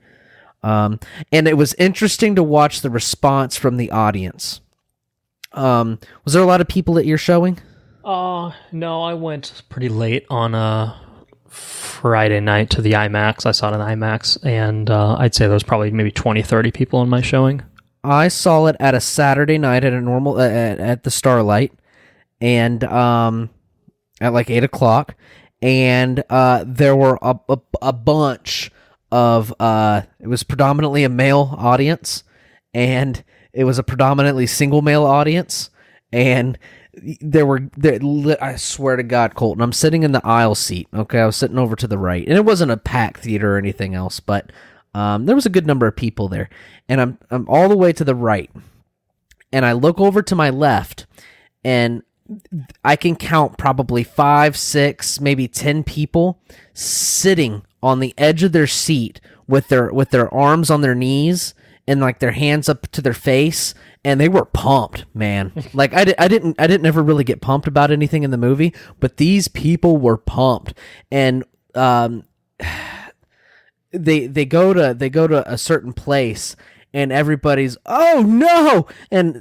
And it was interesting to watch the response from the audience. Was there a lot of people at your showing? No, I went pretty late on a Friday night to the IMAX. I saw it in IMAX, and I'd say there was probably maybe 20, 30 people in my showing. I saw it at a Saturday night at a normal at the Starlight, and at like 8 o'clock, and there were a bunch of it was predominantly a male audience, and it was a predominantly single male audience, and I swear to God, Colton, I'm sitting in the aisle seat. Okay, I was sitting over to the right, and it wasn't a packed theater or anything else, but there was a good number of people there, and I'm all the way to the right, and I look over to my left, and I can count probably 5, 6, maybe 10 people sitting on the edge of their seat with their arms on their knees and like their hands up to their face, and they were pumped, man. Like I didn't ever really get pumped about anything in the movie, but these people were pumped, and they go to a certain place, and everybody's, oh no, and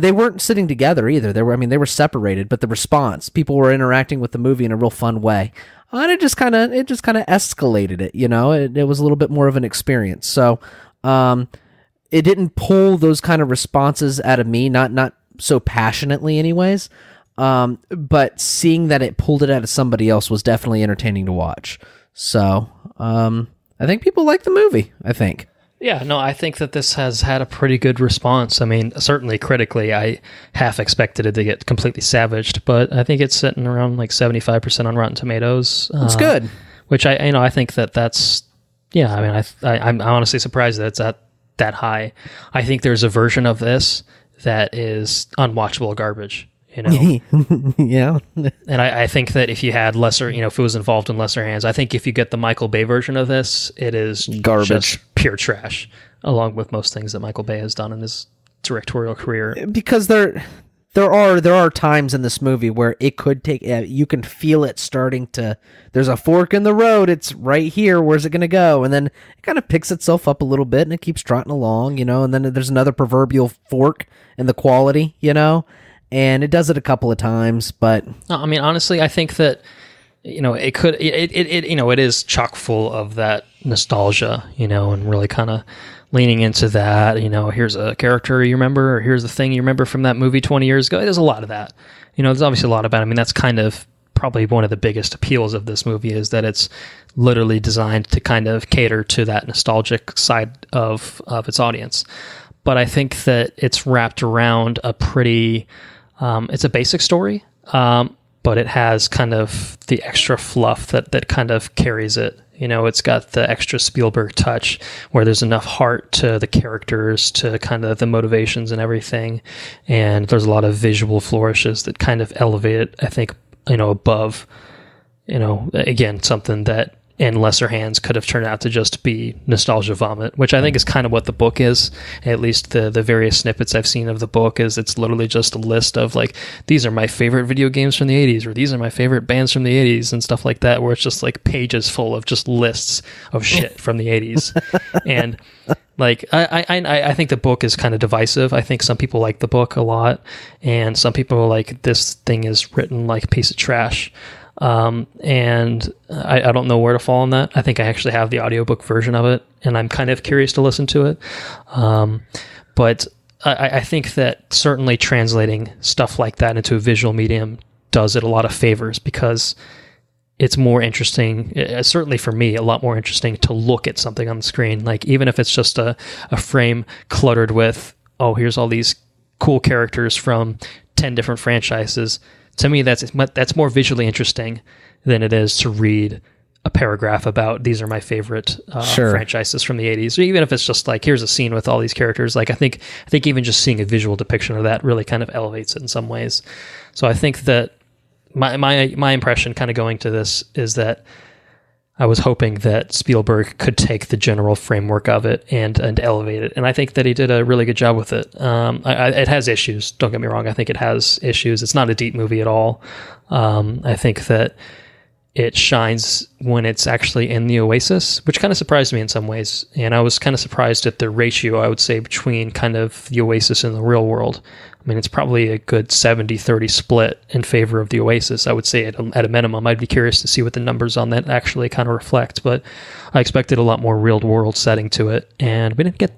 they weren't sitting together either. They were separated, but the response, people were interacting with the movie in a real fun way. And it just kind of escalated it, you know. It was a little bit more of an experience. So it didn't pull those kind of responses out of me, not so passionately anyways. But seeing that it pulled it out of somebody else was definitely entertaining to watch. So I think people like the movie, I think. Yeah, no, I think that this has had a pretty good response. I mean, certainly critically, I half expected it to get completely savaged, but I think it's sitting around like 75% on Rotten Tomatoes. It's good. Which I think that's, yeah, I mean, I'm honestly surprised that it's at that high. I think there's a version of this that is unwatchable garbage, you know? Yeah. And I think that if you had lesser, you know, if it was involved in lesser hands, I think if you get the Michael Bay version of this, it is garbage, just pure trash, along with most things that Michael Bay has done in his directorial career. Because there are times in this movie where it could take, you can feel it starting to, there's a fork in the road, it's right here, where's it going to go? And then it kind of picks itself up a little bit and it keeps trotting along, you know, and then there's another proverbial fork in the quality, you know, and it does it a couple of times, but... No, I mean, honestly, I think that, you know, it is chock full of that nostalgia, you know, and really kind of leaning into that, you know, here's a character you remember, or here's the thing you remember from that movie 20 years ago. There's a lot of that. You know, there's obviously a lot about it. I mean, that's kind of probably one of the biggest appeals of this movie, is that it's literally designed to kind of cater to that nostalgic side of its audience. But I think that it's wrapped around a pretty... it's a basic story, but it has kind of the extra fluff that kind of carries it. You know, it's got the extra Spielberg touch where there's enough heart to the characters, to kind of the motivations and everything. And there's a lot of visual flourishes that kind of elevate it, I think, you know, above, you know, again, something that in lesser hands could have turned out to just be nostalgia vomit, which I think is kind of what the book is. At least the various snippets I've seen of the book is it's literally just a list of like, these are my favorite video games from the 80s, or these are my favorite bands from the 80s and stuff like that, where it's just like pages full of just lists of shit from the 80s. And like, I think the book is kind of divisive. I think some people like the book a lot, and some people are like, this thing is written like a piece of trash. And I don't know where to fall on that. I think I actually have the audiobook version of it, and I'm kind of curious to listen to it. But I think that certainly translating stuff like that into a visual medium does it a lot of favors, because it's more interesting, certainly for me, a lot more interesting to look at something on the screen. Like, even if it's just a frame cluttered with, oh, here's all these cool characters from 10 different franchises. To me, that's more visually interesting than it is to read a paragraph about these are my favorite franchises from the 80s. Or even if it's just like, here's a scene with all these characters. Like, I think even just seeing a visual depiction of that really kind of elevates it in some ways. So I think that my impression kind of going to this is that I was hoping that Spielberg could take the general framework of it and elevate it, and I think that he did a really good job with it. It has issues. Don't get me wrong. I think it has issues. It's not a deep movie at all. I think that it shines when it's actually in the Oasis, which kind of surprised me in some ways. And I was kind of surprised at the ratio, I would say, between kind of the Oasis and the real world. I mean, it's probably a good 70-30 split in favor of the Oasis, I would say, at a minimum. I'd be curious to see what the numbers on that actually kind of reflect, but I expected a lot more real-world setting to it, and we didn't get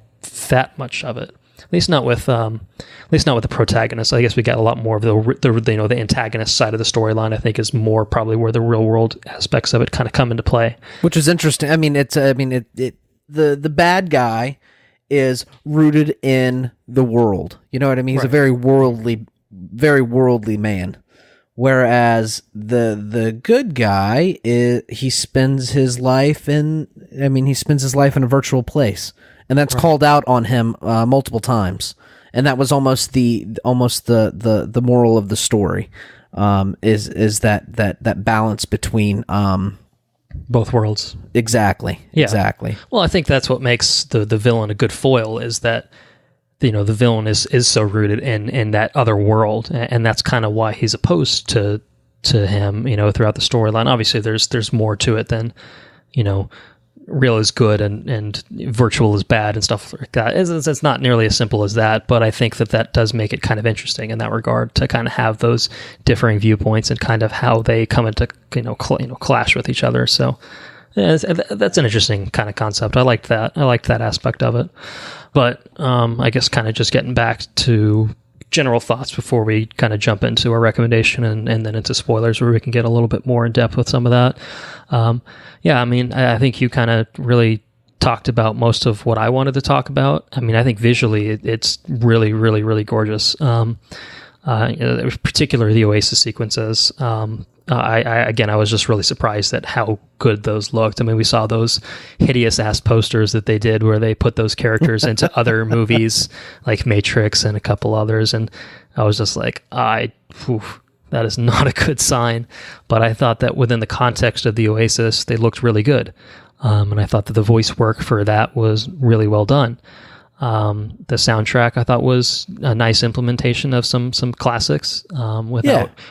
that much of it. At least not with the protagonist. I guess we got a lot more of the antagonist side of the storyline. I think is more probably where the real world aspects of it kind of come into play, which is interesting. I mean, the bad guy is rooted in the world. You know what I mean? He's a very worldly man. Whereas the good guy he spends his life in a virtual place. And that's called out on him multiple times, and that was almost the moral of the story, is that balance between both worlds. Exactly. Yeah. Exactly. Well, I think that's what makes the villain a good foil, is that the villain is so rooted in that other world, and that's kind of why he's opposed to him. Throughout the storyline, obviously there's more to it than real is good and virtual is bad and stuff like that. It's not nearly as simple as that, but I think that does make it kind of interesting in that regard, to kind of have those differing viewpoints and kind of how they come into clash with each other. So yeah, that's an interesting kind of concept. I liked that aspect of it. But I guess kind of just getting back to general thoughts before we kind of jump into our recommendation and then into spoilers, where we can get a little bit more in depth with some of that. Yeah, I mean, I think you kind of really talked about most of what I wanted to talk about. I mean, I think visually it's really, really, really gorgeous. Particularly the Oasis sequences. I was just really surprised at how good those looked. I mean, we saw those hideous ass posters that they did where they put those characters into other movies like Matrix and a couple others, and I was just like, that is not a good sign. But I thought that within the context of the Oasis, they looked really good, and I thought that the voice work for that was really well done. The soundtrack I thought was a nice implementation of some classics,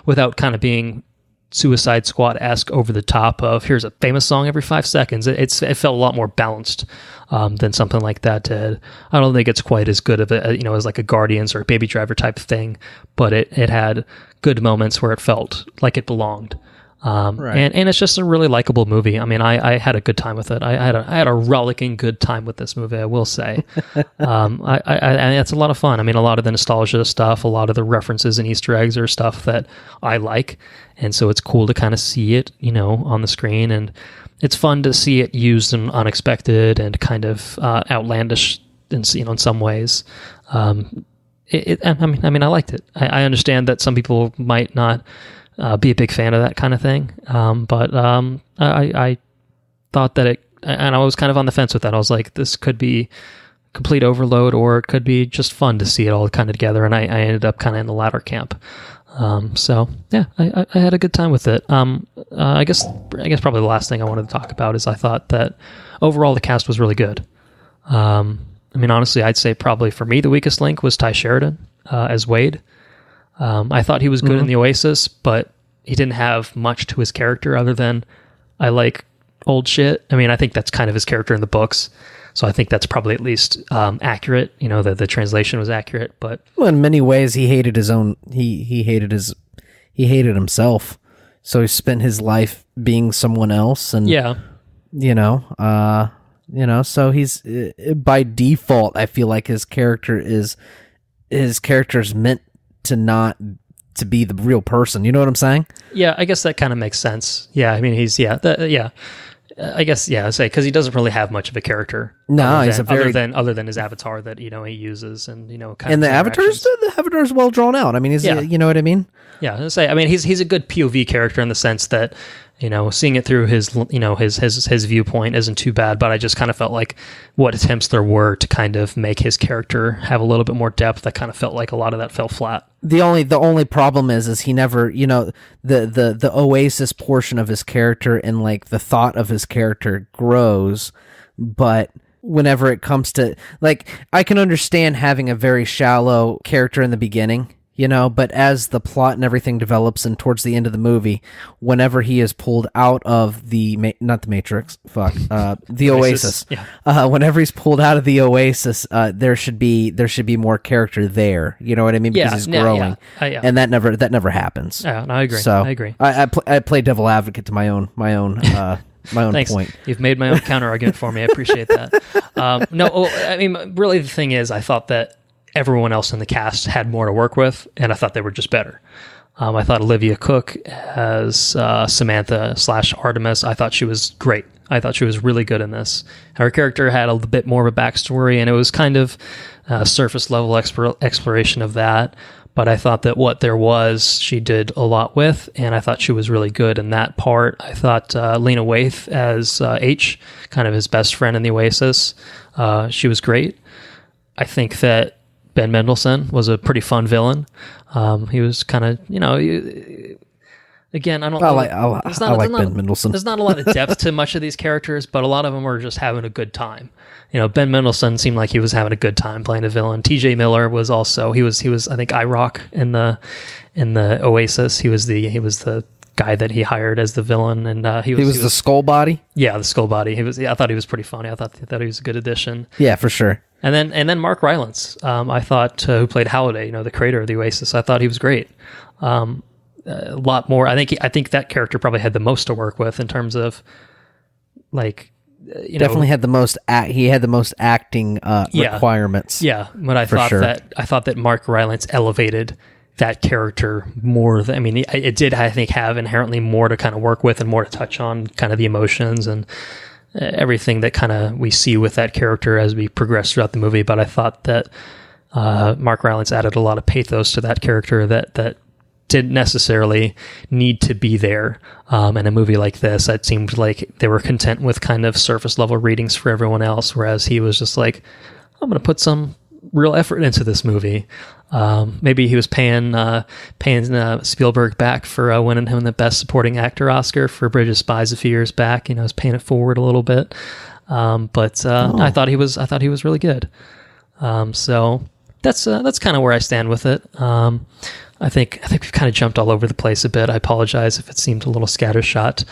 without kind of being Suicide Squad-esque over the top of here's a famous song every 5 seconds. It felt a lot more balanced than something like that did. I don't think it's quite as good of as like a Guardians or a Baby Driver type thing, but it had good moments where it felt like it belonged. Right. And it's just a really likable movie. I mean, I had a good time with it. I had a rollicking good time with this movie, I will say. It's a lot of fun. I mean, a lot of the nostalgia stuff, a lot of the references and Easter eggs are stuff that I like, and so it's cool to kind of see it, on the screen, and it's fun to see it used in unexpected and kind of outlandish, in some ways. I liked it. I understand that some people might not be a big fan of that kind of thing. But I thought that and I was kind of on the fence with that. I was like, this could be complete overload, or it could be just fun to see it all kind of together. And I ended up kind of in the latter camp. So yeah, I had a good time with it. I guess probably the last thing I wanted to talk about is I thought that overall the cast was really good. I mean, honestly, I'd say probably for me the weakest link was Ty Sheridan as Wade. I thought he was good in the Oasis, but he didn't have much to his character other than I like old shit. I mean, I think that's kind of his character in the books, so I think that's probably at least accurate. The translation was accurate, but in many ways, he hated his own. He hated himself. So he spent his life being someone else, and so he's by default. I feel like his character is meant to not to be the real person. You know what I'm saying? Yeah, I guess that kind of makes sense. Yeah, I mean, I guess, I say, because he doesn't really have much of a character. No, he's other than his avatar that he uses, and kind and the avatar's well drawn out. I mean, you know what I mean? Yeah, I say, I mean, he's a good POV character in the sense that seeing it through his his viewpoint isn't too bad, but I just kind of felt like what attempts there were to kind of make his character have a little bit more depth, I kind of felt like a lot of that fell flat. The only problem is he never, the OASIS portion of his character and like the thought of his character grows, but whenever it comes to, like, I can understand having a very shallow character in the beginning, but as the plot and everything develops and towards the end of the movie, whenever he is pulled out of the the Oasis, whenever he's pulled out of the Oasis, there should be more character there. You know what I mean? Because he's growing, and that never happens. Yeah, no, I agree. So I agree. I play devil advocate to my own Thanks. point. You've made my own counter argument for me. I appreciate that. Really, the thing is, I thought that everyone else in the cast had more to work with, and I thought they were just better. I thought Olivia Cooke as Samantha / Artemis, I thought she was great. I thought she was really good in this. Her character had a bit more of a backstory, and it was kind of surface level exploration of that. But I thought that what there was, she did a lot with, and I thought she was really good in that part. I thought Lena Waithe as H, kind of his best friend in the Oasis, she was great. I think that Ben Mendelsohn was a pretty fun villain. He was kind of, again, I like Ben Mendelsohn. There's not a lot of depth to much of these characters, but a lot of them were just having a good time. Ben Mendelsohn seemed like he was having a good time playing a villain. T.J. Miller was also he was I think IROC in the Oasis. He was the guy that he hired as the villain, and he was the skull body. Yeah, the skull body. I thought he was pretty funny. I thought he was a good addition. Yeah, for sure. And then Mark Rylance, I thought, who played Halliday, the creator of the Oasis. I thought he was great. A lot more. I think that character probably had the most to work with in terms of, like, definitely had the most. He had the most acting requirements. Yeah, but I thought that Mark Rylance elevated that character more. It did, I think, have inherently more to kind of work with and more to touch on, kind of the emotions and everything that kind of we see with that character as we progress throughout the movie. But I thought that Mark Rylance added a lot of pathos to that character that didn't necessarily need to be there. In a movie like this, it seemed like they were content with kind of surface level readings for everyone else, whereas he was just like, I'm going to put some real effort into this movie. Maybe he was paying Spielberg back for winning him the Best Supporting Actor Oscar for Bridge of Spies a few years back. I was paying it forward a little bit, but I thought he was really good. So that's kind of where I stand with it. I think we've kind of jumped all over the place a bit. I apologize if it seemed a little scattershot,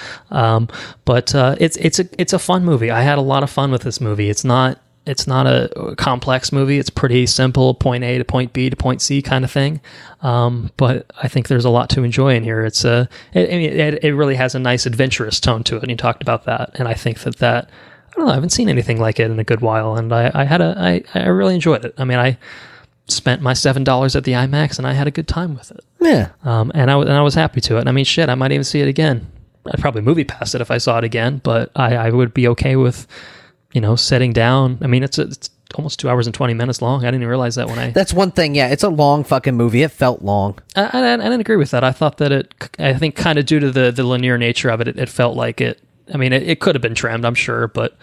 but it's a fun movie. I had a lot of fun with this movie. It's not a complex movie. It's pretty simple, point A to point B to point C kind of thing. But I think there's a lot to enjoy in here. It really has a nice adventurous tone to it, and you talked about that. And I think that I don't know, I haven't seen anything like it in a good while, and I really enjoyed it. I spent my $7 at the IMAX, and I had a good time with it. Yeah. And I was happy to it. I might even see it again. I'd probably movie pass it if I saw it again, but I would be okay with, sitting down. It's almost 2 hours and 20 minutes long. I didn't even realize that when I... That's one thing, yeah. It's a long fucking movie. It felt long. I didn't agree with that. I thought that I think kind of due to the linear nature of it, it felt like it... it could have been trimmed, I'm sure, but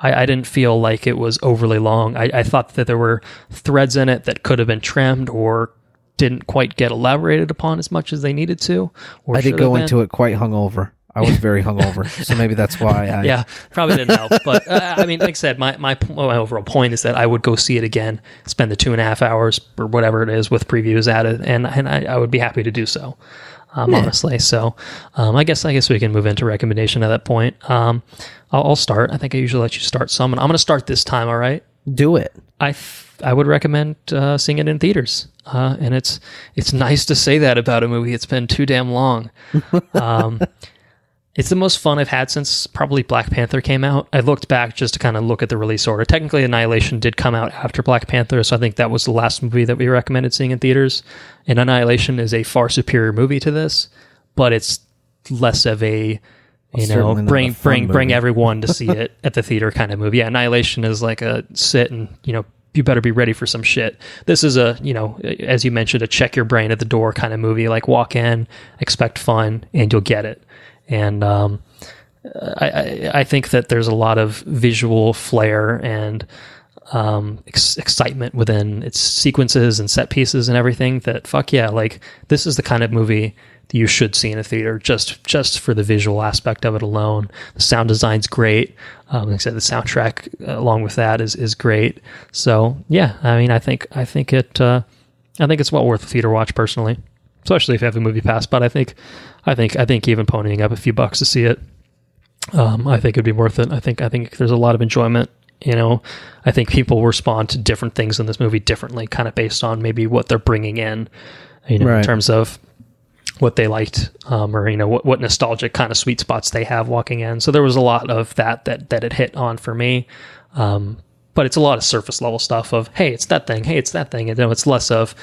I didn't feel like it was overly long. I thought that there were threads in it that could have been trimmed or didn't quite get elaborated upon as much as they needed to. Or I did go into it quite hungover. I was very hungover, so maybe that's why. Yeah, probably didn't help. But like I said, my overall point is that I would go see it again, spend the 2.5 hours or whatever it is with previews added, and I would be happy to do so. Honestly, so I guess we can move into recommendation at that point. I'll start. I think I usually let you start some, and I'm going to start this time. All right, do it. I would recommend seeing it in theaters, and it's nice to say that about a movie. It's been too damn long. It's the most fun I've had since probably Black Panther came out. I looked back just to kind of look at the release order. Technically, Annihilation did come out after Black Panther, so I think that was the last movie that we recommended seeing in theaters. And Annihilation is a far superior movie to this, but it's less of a, bring everyone to see it at the theater kind of movie. Yeah, Annihilation is like a sit and, you better be ready for some shit. This is a, as you mentioned, a check your brain at the door kind of movie. Like walk in, expect fun, and you'll get it. And I think that there's a lot of visual flair and excitement within its sequences and set pieces and everything that, fuck yeah, like, this is the kind of movie that you should see in a theater just for the visual aspect of it alone. The sound design's great. Like I said, the soundtrack along with that is great. So yeah, I mean, I think it's well worth a theater watch personally, especially if you have a movie pass. But I think even ponying up a few bucks to see it, I think it'd be worth it. I think there's a lot of enjoyment. You know, I think people respond to different things in this movie differently, kind of based on maybe what they're bringing in, you know, in terms of what they liked, or, you know, what nostalgic kind of sweet spots they have walking in. So there was a lot of that it hit on for me. But it's a lot of surface level stuff of, hey, it's that thing. Hey, it's that thing. And then it's less of,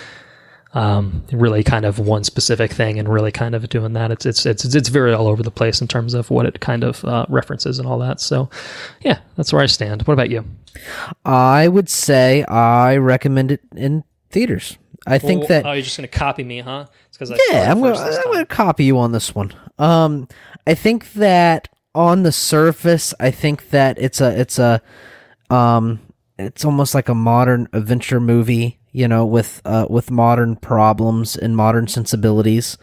really kind of one specific thing and really kind of doing that. It's very all over the place in terms of what it kind of references and all that. So yeah, that's where I stand. What about you? I would say I recommend it in theaters. I think that... Oh, you're just going to copy me, huh? It's 'cause I'm going to copy you on this one. I think that on the surface, I think that it's almost like a modern adventure movie, you know, with modern problems and modern sensibilities.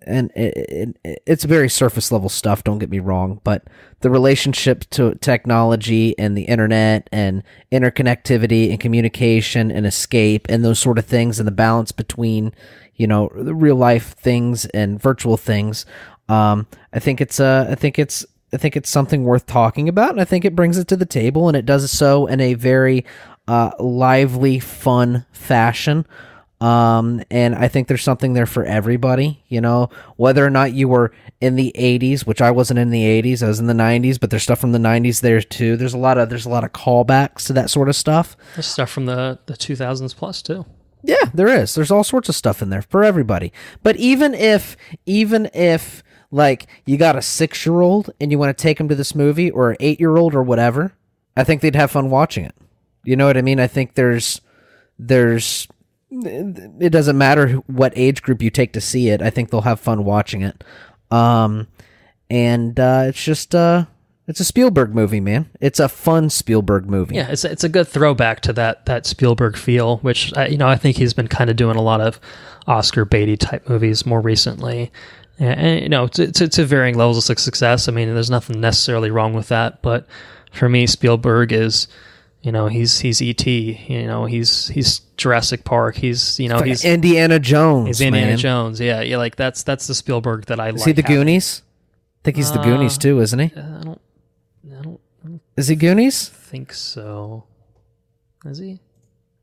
It's very surface level stuff, don't get me wrong, but the relationship to technology and the internet and interconnectivity and communication and escape and those sort of things, and the balance between, you know, the real life things and virtual things. I think it's something worth talking about, and I think it brings it to the table, and it does so in a very lively, fun fashion. And I think there's something there for everybody, you know, whether or not you were in the 80s, which I wasn't in the 80s, I was in the 90s, but there's stuff from the 90s there too. There's a lot of callbacks to that sort of stuff. There's stuff from the 2000s plus too. Yeah, there is. There's all sorts of stuff in there for everybody. But even if like you got a 6-year-old and you want to take them to this movie, or an 8-year-old or whatever, I think they'd have fun watching it. You know what I mean? I think there's it doesn't matter what age group you take to see it. I think they'll have fun watching it. It's just it's a Spielberg movie, man. It's a fun Spielberg movie. Yeah, it's a good throwback to that Spielberg feel, which I think he's been kind of doing a lot of Oscar baity type movies more recently. And you know, to varying levels of success. I mean, there's nothing necessarily wrong with that, but for me, Spielberg is, you know, he's E.T., you know, he's Jurassic Park, he's Indiana Jones. He's Indiana Jones. Yeah, like that's the Spielberg that I like. Is he the Goonies? I think he's the Goonies too, isn't he? I don't Is he Goonies? think so. Is he?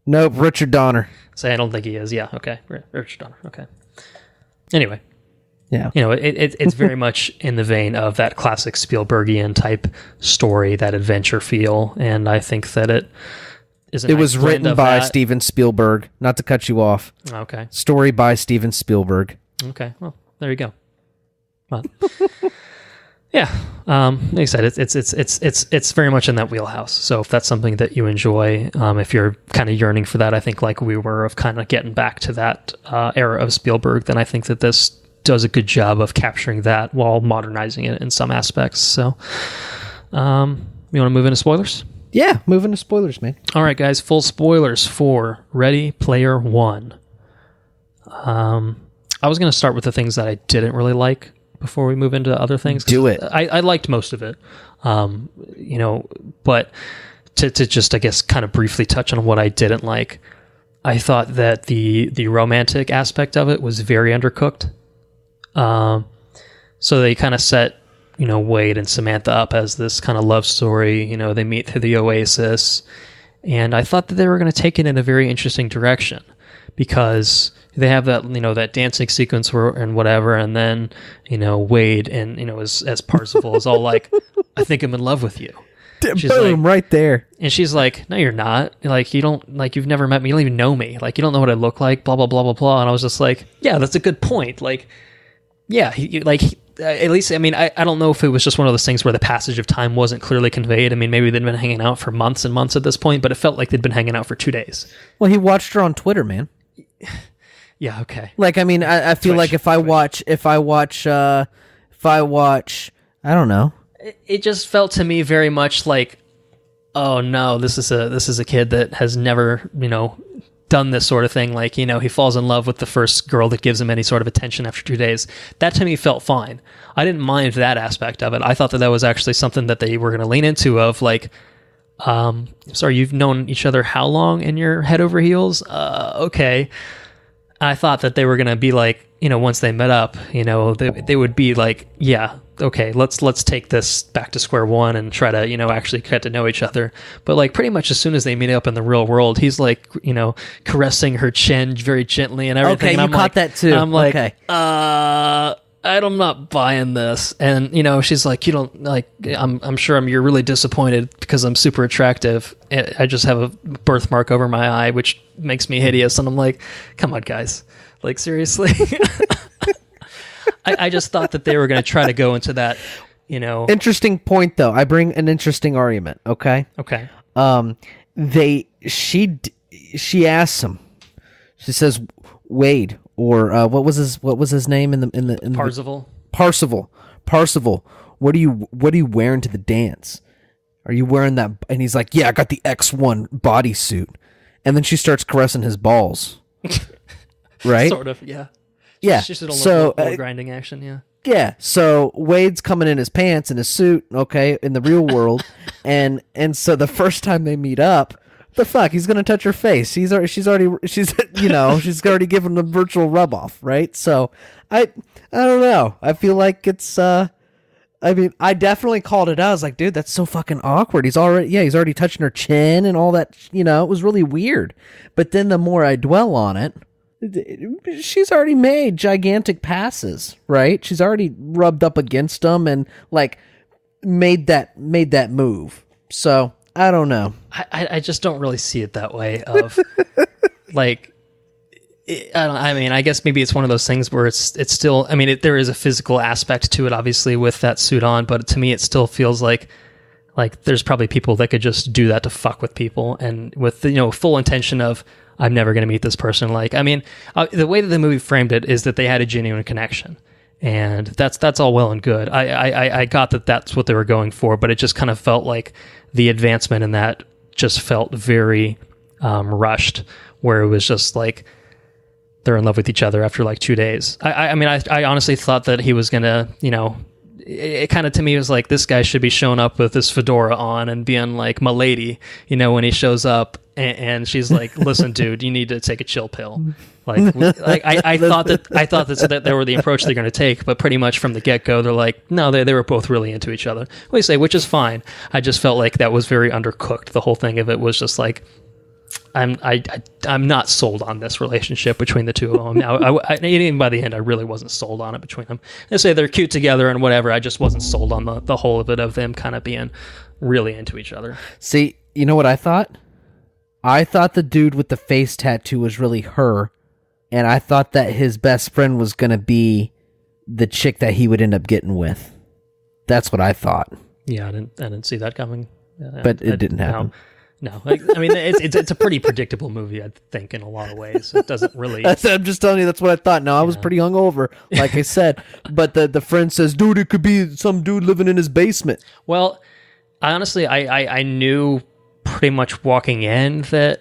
Nope, Richard Donner. I don't think he is. Yeah, okay. Richard Donner. Okay. Anyway. Yeah. You know, it's very much in the vein of that classic Spielbergian type story, that adventure feel, and I think that it is. It was written by Steven Spielberg. Not to cut you off. Okay. Story by Steven Spielberg. Okay. Well, there you go. But yeah, like I said, it's very much in that wheelhouse. So if that's something that you enjoy, if you're kind of yearning for that, I think like we were, of kind of getting back to that era of Spielberg, then I think that this does a good job of capturing that while modernizing it in some aspects. So, you want to move into spoilers? Yeah, move into spoilers, man. All right, guys, full spoilers for Ready Player One. I was going to start with the things that I didn't really like before we move into other things. Do it. I liked most of it, you know, but to just, I guess, kind of briefly touch on what I didn't like, I thought that the romantic aspect of it was very undercooked. So they kind of set, you know, Wade and Samantha up as this kind of love story. You know, they meet through the OASIS, and I thought that they were going to take it in a very interesting direction, because they have that, you know, that dancing sequence and whatever, and then, you know, Wade and, you know, as Parsifal is all like, I think I'm in love with you. She's boom, like, right there. And she's like, no, you're not. Like, you don't, like, you've never met me. You don't even know me. Like, you don't know what I look like, blah, blah, blah, blah, blah. And I was just like, yeah, that's a good point. Like, yeah, at least, I mean, I don't know if it was just one of those things where the passage of time wasn't clearly conveyed. I mean, maybe they'd been hanging out for months and months at this point, but it felt like they'd been hanging out for 2 days. Well, he watched her on Twitter, man. Yeah, okay. Like, I mean, I feel like if I watch, I don't know. It just felt to me very much like, oh no, this is a kid that has never, done this sort of thing. Like, he falls in love with the first girl that gives him any sort of attention after 2 days. That to me felt fine. I didn't mind that aspect of it. I thought that was actually something that they were going to lean into of like, sorry, you've known each other how long and you're head over heels? Okay. I thought that they were going to be like, once they met up, they would be like, yeah, okay, let's take this back to square one and try to, actually get to know each other. But like pretty much as soon as they meet up in the real world, he's like, caressing her chin very gently and everything. Okay, and you I'm caught like, that too. I'm like, okay. I'm not buying this. And, she's like, you don't like, I'm sure you're really disappointed because I'm super attractive. I just have a birthmark over my eye, which makes me hideous. And I'm like, come on, guys. Like, seriously? I just thought that they were going to try to go into that, Interesting point, though. I bring an interesting argument, okay? Okay. She asks him. She says, Wade, or what was his name in the Parzival. Parzival. What are you wearing to the dance? Are you wearing that? And he's like, yeah, I got the X1 bodysuit. And then she starts caressing his balls. Right? Sort of, yeah. Yeah. She's just a so little grinding action, yeah. Yeah. So Wade's coming in his pants in his suit, okay, in the real world, and so the first time they meet up, the fuck, he's gonna touch her face. She's already she's already given the virtual rub off, right? So I don't know. I feel like it's I mean, I definitely called it out. I was like, dude, that's so fucking awkward. He's already touching her chin and all that. It was really weird. But then the more I dwell on it, she's already made gigantic passes, right? She's already rubbed up against him and like made that move. So I don't know. I just don't really see it that way. Of like, I guess maybe it's one of those things where it's still. I mean, there is a physical aspect to it, obviously, with that suit on. But to me, it still feels like there's probably people that could just do that to fuck with people, and with full intention of, I'm never going to meet this person. Like, I mean, the way that the movie framed it is that they had a genuine connection, and that's all well and good. I got that that's what they were going for, but it just kind of felt like the advancement in that just felt very rushed, where it was just like they're in love with each other after like 2 days. I mean, I honestly thought that he was going to, it kind of to me was like, this guy should be showing up with his fedora on and being like, my lady, when he shows up and she's like, listen, dude, you need to take a chill pill. Like I thought that they were the approach they're going to take, but pretty much from the get-go, they're like, no, they were both really into each other. Which is fine. I just felt like that was very undercooked. The whole thing of it was just like, I'm not sold on this relationship between the two of them. Now, even by the end, I really wasn't sold on it between them. They say they're cute together and whatever. I just wasn't sold on the whole of it, of them kind of being really into each other. See, you know what I thought? I thought the dude with the face tattoo was really her, and I thought that his best friend was going to be the chick that he would end up getting with. That's what I thought. Yeah, I didn't see that coming. But it didn't happen. No, I mean, it's a pretty predictable movie, I think, in a lot of ways. It doesn't really... I'm just telling you, that's what I thought. Now, I was pretty hungover, like I said. But the friend says, dude, it could be some dude living in his basement. Well, honestly, I knew pretty much walking in that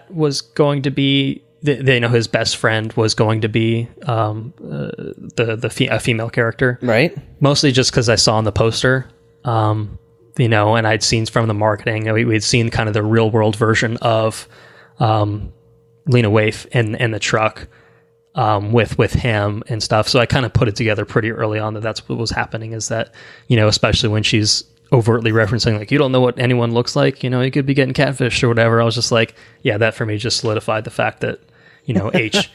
was going to be... his best friend was going to be a female character. Right. Mostly just because I saw on the poster... and I'd seen from the marketing, we'd seen kind of the real world version of Lena Waithe in the truck with him and stuff. So I kind of put it together pretty early on that that's what was happening, is that, especially when she's overtly referencing, like, you don't know what anyone looks like, you could be getting catfished or whatever. I was just like, yeah, that for me just solidified the fact that, H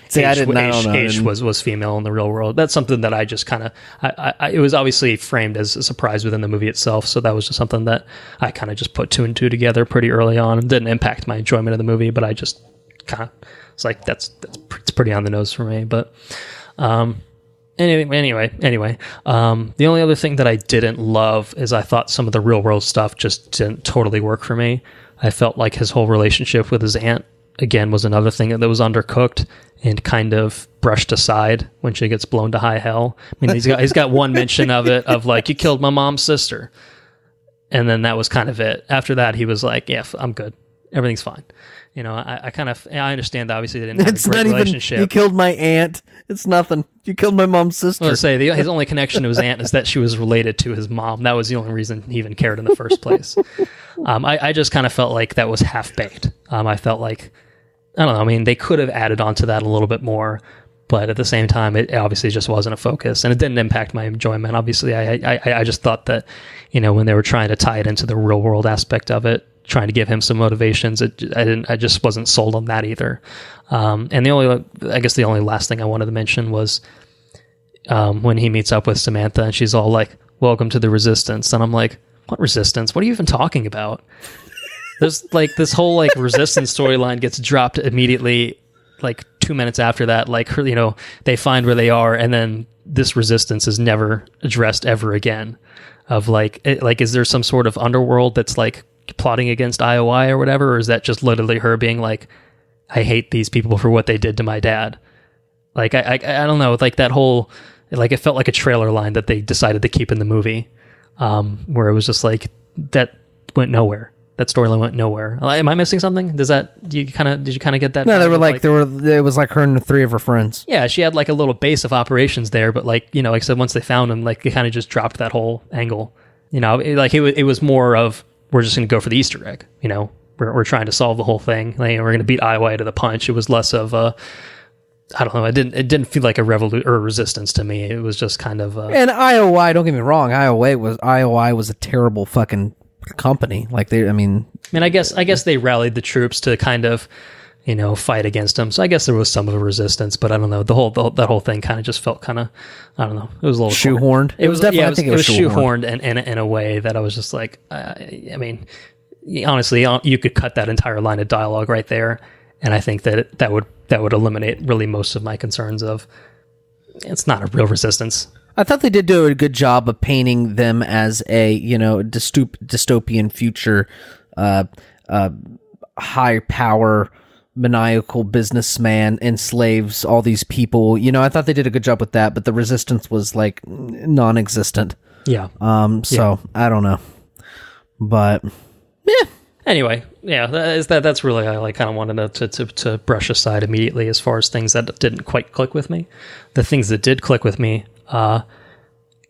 was female in the real world. That's something that I just kind of, it was obviously framed as a surprise within the movie itself. So that was just something that I kind of just put two and two together pretty early on. It didn't impact my enjoyment of the movie, but I just kind of, it's like, it's pretty on the nose for me. But, anyway, the only other thing that I didn't love is I thought some of the real world stuff just didn't totally work for me. I felt like his whole relationship with his aunt again, was another thing that was undercooked and kind of brushed aside when she gets blown to high hell. I mean, he's got one mention of it, of like, you killed my mom's sister. And then that was kind of it. After that, he was like, yeah, I'm good. Everything's fine. You know, I understand that obviously they didn't have a great relationship. You killed my aunt. It's nothing. You killed my mom's sister. I was going to say, his only connection to his aunt is that she was related to his mom. That was the only reason he even cared in the first place. I just kind of felt like that was half-baked. I felt like, I don't know, I mean, they could have added on to that a little bit more, but at the same time, it obviously just wasn't a focus, and it didn't impact my enjoyment. Obviously, I just thought that, you know, when they were trying to tie it into the real-world aspect of it, trying to give him some motivations, I just wasn't sold on that either. And the only last thing I wanted to mention was when he meets up with Samantha and she's all like, "Welcome to the Resistance," and I'm like, "What Resistance? What are you even talking about?" There's like this whole like Resistance storyline gets dropped immediately, like 2 minutes after that. Like, her, you know, they find where they are, and then this Resistance is never addressed ever again. Of like, is there some sort of underworld that's like plotting against IOI or whatever, or is that just literally her being like, I hate these people for what they did to my dad? Like, I don't know, like that whole, like, it felt like a trailer line that they decided to keep in the movie, where it was just like, that went nowhere. That storyline went nowhere. Am I missing something? Did you kind of get that? No, they were like, it was like her and 3 of her friends. Yeah, she had like a little base of operations there, but like, you know, like I said, once they found him, like, they kind of just dropped that whole angle. You know, it was more of, we're just going to go for the Easter egg. You know, we're trying to solve the whole thing. Like, we're going to beat IOI to the punch. It was less of a, I don't know. It didn't feel like a resistance to me. It was just kind of. And IOI, don't get me wrong, IOI was a terrible fucking company. Like I mean, I guess they rallied the troops to kind of, you know, fight against them. So I guess there was some of a resistance, but I don't know. That whole thing kind of just felt kind of, I don't know. It was a little shoehorned. It was definitely. Yeah, it was shoehorned in a way that I was just like, I mean, honestly, you could cut that entire line of dialogue right there, and I think that would eliminate really most of my concerns of, it's not a real resistance. I thought they did do a good job of painting them as a, you know, dystopian future, high power, maniacal businessman enslaves all these people. You know, I thought they did a good job with that, but the resistance was like non-existent. Yeah. So I don't know, but yeah. Anyway, yeah, that's really, I like kind of wanted to brush aside immediately as far as things that didn't quite click with me. The things that did click with me, can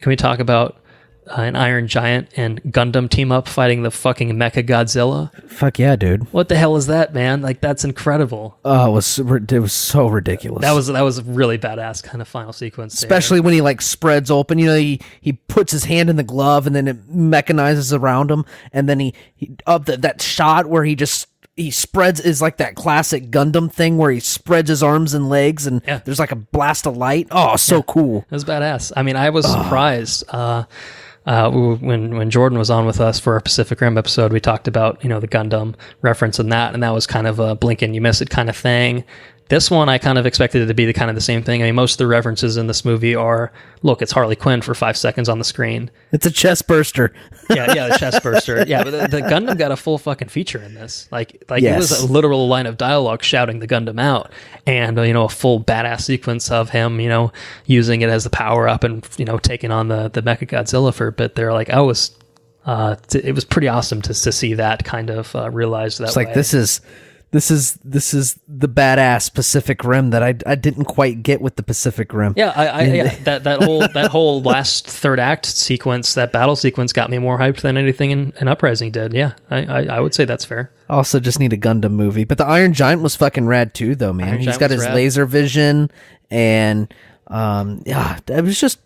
we talk about an Iron Giant and Gundam team up fighting the fucking Mecha Godzilla? Fuck yeah, dude! What the hell is that, man? Like, that's incredible. Oh, it was so ridiculous. That was a really badass kind of final sequence, especially when he like spreads open. You know, he puts his hand in the glove and then it mechanizes around him, and then he that shot where he spreads is like that classic Gundam thing where he spreads his arms and legs and there's like a blast of light. Oh, so cool. It was badass. I mean, I was surprised. When Jordan was on with us for our Pacific Rim episode, we talked about, you know, the Gundam reference and that was kind of a blink and you miss it kind of thing. This one, I kind of expected it to be the same thing. I mean, most of the references in this movie are, look, it's Harley Quinn for 5 seconds on the screen. It's a chest burster. yeah, the chest burster. Yeah, but the Gundam got a full fucking feature in this. Like yes. It was a literal line of dialogue shouting the Gundam out, and you know, a full badass sequence of him, you know, using it as the power up and, you know, taking on the Mecha Godzilla for a bit there. Like, it was pretty awesome to see that kind of realized that. It's like, this is the badass Pacific Rim that I didn't quite get with the Pacific Rim. Yeah, that whole last third act sequence, that battle sequence, got me more hyped than anything in Uprising did. Yeah, I would say that's fair. Also, just need a Gundam movie, but the Iron Giant was fucking rad too, though, man. He's got his laser vision, and it was just,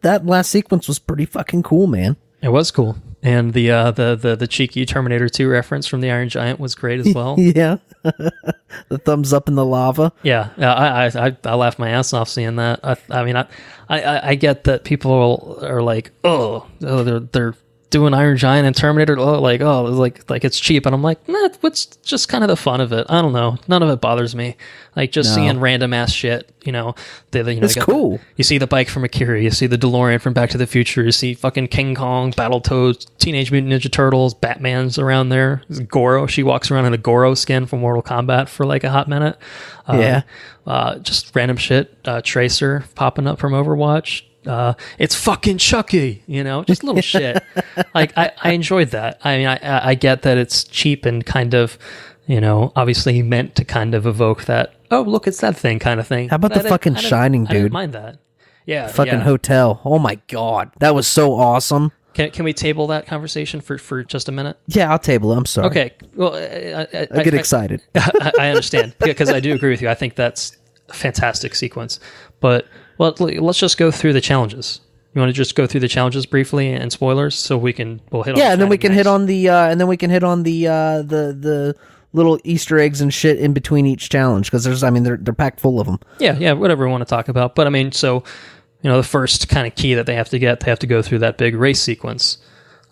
that last sequence was pretty fucking cool, man. It was cool. And the cheeky Terminator 2 reference from the Iron Giant was great as well. Yeah. The thumbs up in the lava. Yeah. I laughed my ass off seeing that. I mean, I get that people are like, they're doing Iron Giant and Terminator, like it's cheap, and I'm like, nah, what's just kind of the fun of it? I don't know, none of it bothers me. Like just seeing random ass shit, it's cool. You see the bike from Akira, you see the DeLorean from Back to the Future, you see fucking King Kong, Battletoads, Teenage Mutant Ninja Turtles, Batman's around there. Goro, she walks around in a Goro skin from Mortal Kombat for like a hot minute. Just random shit. Tracer popping up from Overwatch. It's fucking Chucky, just little shit. Like I enjoyed that. I mean, I get that it's cheap and kind of, obviously meant to kind of evoke that, oh, look, it's that thing kind of thing. How about the fucking Shining, dude? I didn't mind that. Yeah. Fucking hotel. Oh my God. That was so awesome. Can we table that conversation for just a minute? Yeah, I'll table it. I'm sorry. Okay. Well, I get excited. I understand because I do agree with you. I think that's a fantastic sequence. But let's just go through the challenges. You want to just go through the challenges briefly and spoilers, so we'll hit on. Yeah, and then we can hit on the little Easter eggs and shit in between each challenge because they're packed full of them. Yeah, whatever we want to talk about. But I mean, so the first kind of key that they have to go through that big race sequence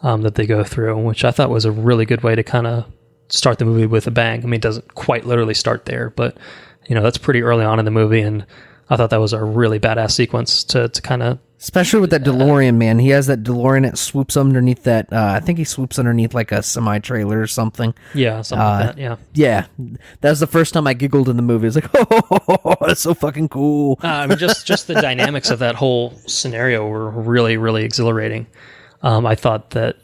that they go through, which I thought was a really good way to kind of start the movie with a bang. I mean, it doesn't quite literally start there, but that's pretty early on in the movie, and I thought that was a really badass sequence to kind of... Especially with that DeLorean, man. He has that DeLorean that swoops underneath that... I think he swoops underneath like a semi-trailer or something. Yeah, something like that, yeah. Yeah. That was the first time I giggled in the movie. I was like, oh, that's so fucking cool. I mean, just the dynamics of that whole scenario were really, really exhilarating. I thought that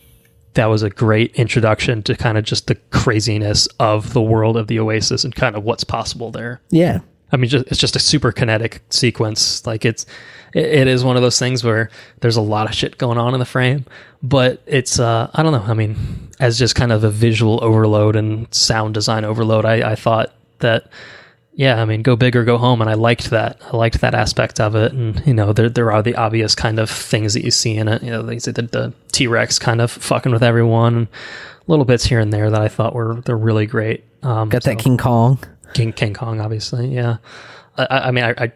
was a great introduction to kind of just the craziness of the world of the Oasis and kind of what's possible there. Yeah. I mean, it's just a super kinetic sequence. Like it is one of those things where there's a lot of shit going on in the frame, but it's I don't know. I mean, as just kind of a visual overload and sound design overload, I thought that, yeah, I mean, go big or go home, and I liked that. I liked that aspect of it, and there are the obvious kind of things that you see in it. They say that the T-Rex kind of fucking with everyone, and little bits here and there that I thought they're really great. Got that King Kong. King Kong, obviously, yeah. I mean, I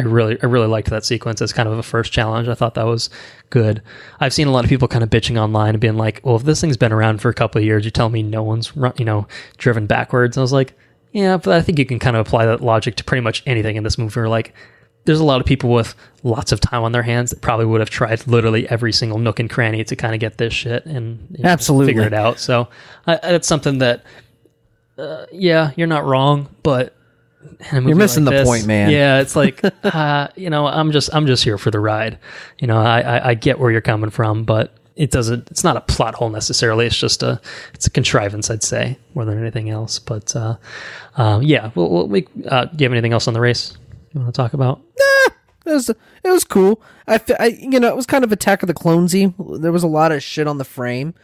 really liked that sequence as kind of a first challenge. I thought that was good. I've seen a lot of people kind of bitching online and being like, well, if this thing's been around for a couple of years, you tell me no one's driven backwards. And I was like, yeah, but I think you can kind of apply that logic to pretty much anything in this movie. Or like, there's a lot of people with lots of time on their hands that probably would have tried literally every single nook and cranny to kind of get this shit and absolutely figure it out. So that's something that, yeah, you're not wrong, but you're missing the point, man. Yeah, it's like, I'm just here for the ride. I get where you're coming from, but it's not a plot hole necessarily. It's just it's a contrivance, I'd say, more than anything else. But yeah, do you have anything else on the race you want to talk about? It was cool. It was kind of Attack of the Clonesy. There was a lot of shit on the frame.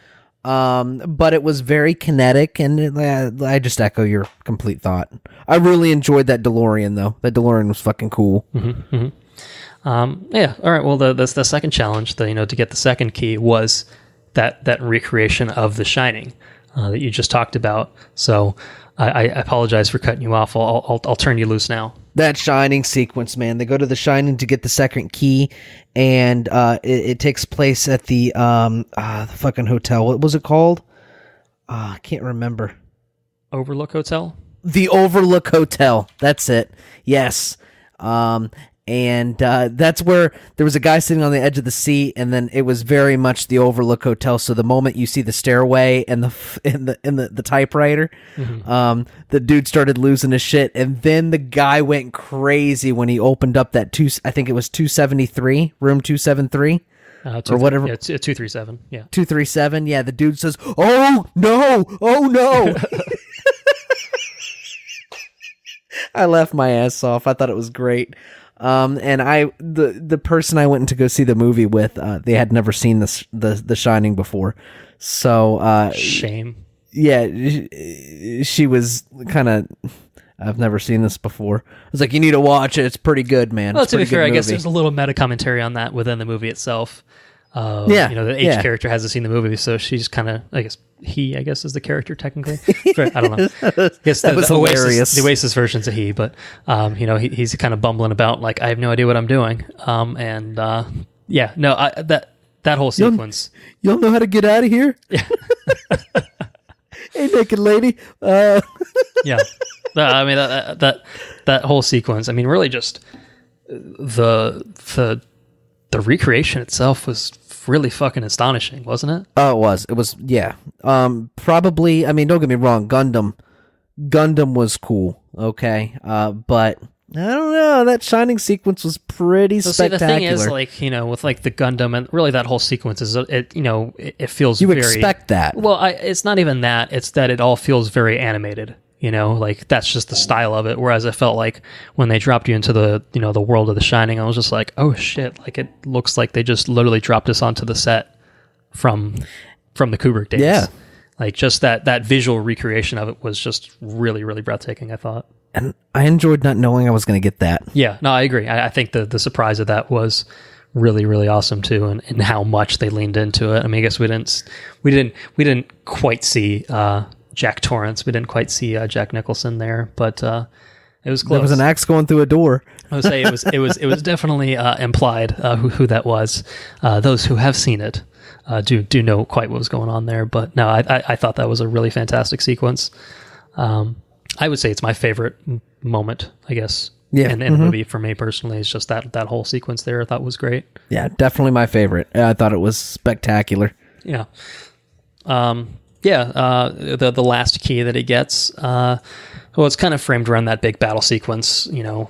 But it was very kinetic, and I just echo your complete thought. I really enjoyed that DeLorean, though. That DeLorean was fucking cool. Mm-hmm, mm-hmm. Yeah. All right. Well, the second challenge, to get the second key, was that recreation of The Shining that you just talked about. So I apologize for cutting you off. I'll turn you loose now. That Shining sequence, man. They go to The Shining to get the second key, and it takes place at the fucking hotel. What was it called? I can't remember. Overlook Hotel? The Overlook Hotel. That's it. Yes. And that's where there was a guy sitting on the edge of the seat, and then it was very much the Overlook Hotel. So the moment you see the stairway and the typewriter, mm-hmm. The dude started losing his shit, and then the guy went crazy when he opened up that I think it was 273, room 273. Or whatever. Yeah, it's 237. Yeah. 237. Yeah, the dude says, "Oh no! Oh no!" I laughed my ass off. I thought it was great. And the person I went to go see the movie with, they had never seen the Shining before, so shame. Yeah, she was kind of, I've never seen this before. I was like, you need to watch it. It's pretty good, man. Well, to be fair, I guess there's a little meta commentary on that within the movie itself. The H character hasn't seen the movie, so she's kind of, I guess is the character technically. I don't know. I guess that was hilarious. The Oasis version's a he, but he's kind of bumbling about like, I have no idea what I'm doing. that whole sequence. You don't know how to get out of here? Yeah. Hey, naked lady. Yeah. I mean, that whole sequence, I mean, really just the recreation itself was really fucking astonishing, wasn't it? Oh, it was, yeah. Probably, I mean, don't get me wrong, Gundam was cool, okay? But I don't know, that Shining sequence was pretty spectacular. See, the thing is, like, you know, with like the Gundam and really that whole sequence is, it feels you very... expect that. Well, it's not even that, it's that it all feels very animated. You know, like that's just the style of it. Whereas I felt like when they dropped you into the, you know, the world of The Shining, I was just like, oh shit! Like it looks like they just literally dropped us onto the set from the Kubrick days. Yeah, like just that visual recreation of it was just really, really breathtaking, I thought. And I enjoyed not knowing I was going to get that. Yeah, no, I agree. I think the surprise of that was really, really awesome too, and how much they leaned into it. I mean, I guess we didn't quite see Jack Torrance. We didn't quite see Jack Nicholson there, but it was close. There was an axe going through a door. I would say it was definitely implied who that was. Those who have seen it do know quite what was going on there. But no, I thought that was a really fantastic sequence. I would say it's my favorite moment, I guess. Yeah, in the movie for me personally, is just that whole sequence there. I thought was great. Yeah, definitely my favorite. I thought it was spectacular. Yeah. The last key that he gets, well, it's kind of framed around that big battle sequence, you know,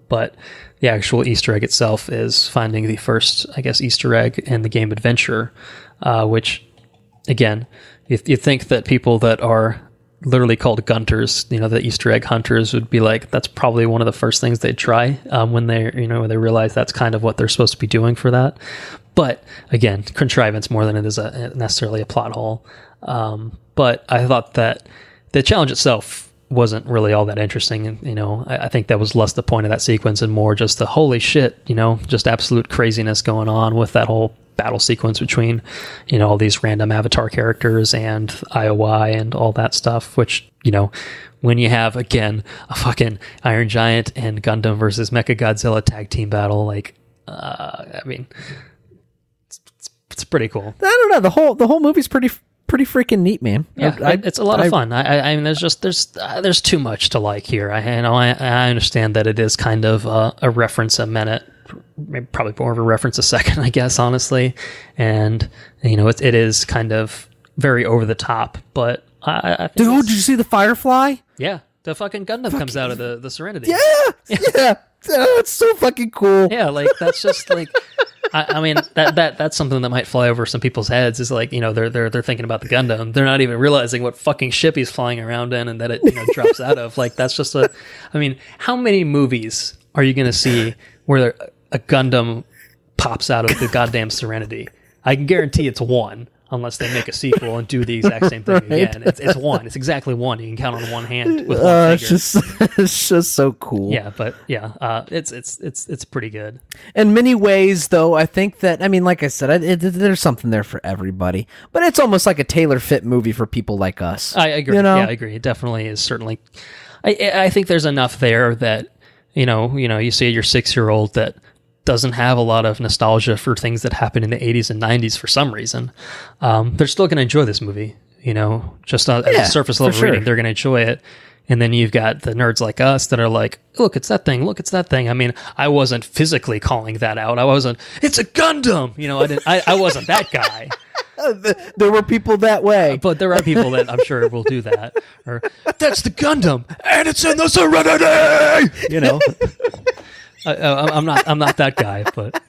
but the actual Easter egg itself is finding the first, I guess, Easter egg in the game Adventure, which, again, you think that people that are literally called Gunters, you know, the Easter egg hunters would be like, that's probably one of the first things they'd try when they realize that's kind of what they're supposed to be doing for that. But again, contrivance more than it is necessarily a plot hole. But I thought that the challenge itself wasn't really all that interesting. And, you know, I think that was less the point of that sequence and more just the holy shit, you know, just absolute craziness going on with that whole battle sequence between, you know, all these random Avatar characters and IOI and all that stuff, which, you know, when you have, again, a fucking Iron Giant and Gundam versus Mechagodzilla tag team battle, like, I mean, it's pretty cool. I don't know. The whole movie's pretty freaking neat, man. Yeah, it's a lot of fun. I mean, there's too much to like here. I understand that it is kind of a reference a minute, maybe probably more of a reference a second, I guess, honestly. And you know, it is kind of very over the top. But I think dude, did you see the Firefly? Yeah, the fucking Gundam comes out of the Serenity. Yeah. Oh, it's so fucking cool. Yeah, like that's just like. I mean that's something that might fly over some people's heads. Is like, you know, they're thinking about the Gundam. They're not even realizing what fucking ship he's flying around in and that it, you know, drops out of. Like that's just I mean, how many movies are you going to see where a Gundam pops out of the goddamn Serenity? I can guarantee it's one, unless they make a sequel and do the exact same thing again. It's one. It's exactly one. You can count on one hand with one finger. It's just so cool. Yeah, but yeah, it's pretty good. In many ways, though, I think that, I mean, like I said, there's something there for everybody. But it's almost like a tailor-fit movie for people like us. I agree. You know? Yeah, I agree. It definitely is. Certainly, I think there's enough there that you know, you see your 6-year-old that doesn't have a lot of nostalgia for things that happened in the 80s and 90s for some reason. They're still going to enjoy this movie, you know, just at the surface level reading, they're going to enjoy it. And then you've got the nerds like us that are like, look, it's that thing. Look, it's that thing. I mean, I wasn't physically calling that out. I wasn't, it's a Gundam. You know, I wasn't that guy. There were people that way. But there are people that I'm sure will do that. Or, that's the Gundam, and it's in the Serenity! You know? I'm not that guy, but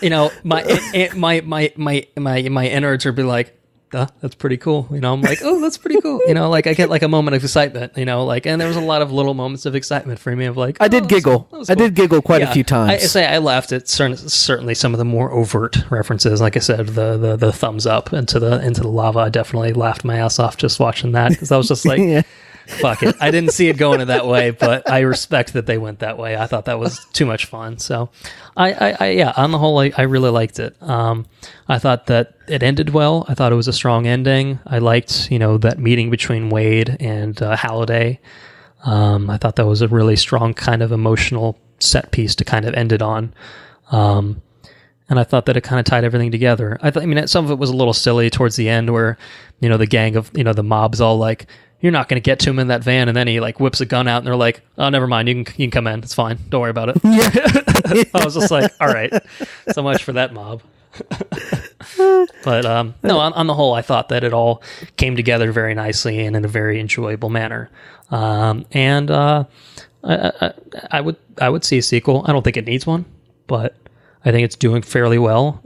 you know, my innards are be like, that's pretty cool. You know, I'm like, oh, that's pretty cool. You know, like I get like a moment of excitement, you know, like, and there was a lot of little moments of excitement for me of like, I did giggle. Cool. I did giggle quite a few times. I laughed at certainly some of the more overt references. Like I said, the thumbs up into the lava. I definitely laughed my ass off just watching that because I was just like, yeah. Fuck it. I didn't see it going that way, but I respect that they went that way. I thought that was too much fun. So I on the whole, I really liked it. I thought that it ended well. I thought it was a strong ending. I liked, you know, that meeting between Wade and Halliday. I thought that was a really strong kind of emotional set piece to kind of end it on. and I thought that it kind of tied everything together. I mean, some of it was a little silly towards the end, where the gang of the mob's all like, "You're not going to get to him in that van," and then he like whips a gun out, and they're like, "Oh, never mind, you can come in. It's fine. Don't worry about it." Yeah. I was just like, "All right, so much for that mob." But no, on the whole, I thought that it all came together very nicely and in a very enjoyable manner. And I would see a sequel. I don't think it needs one, but I think it's doing fairly well.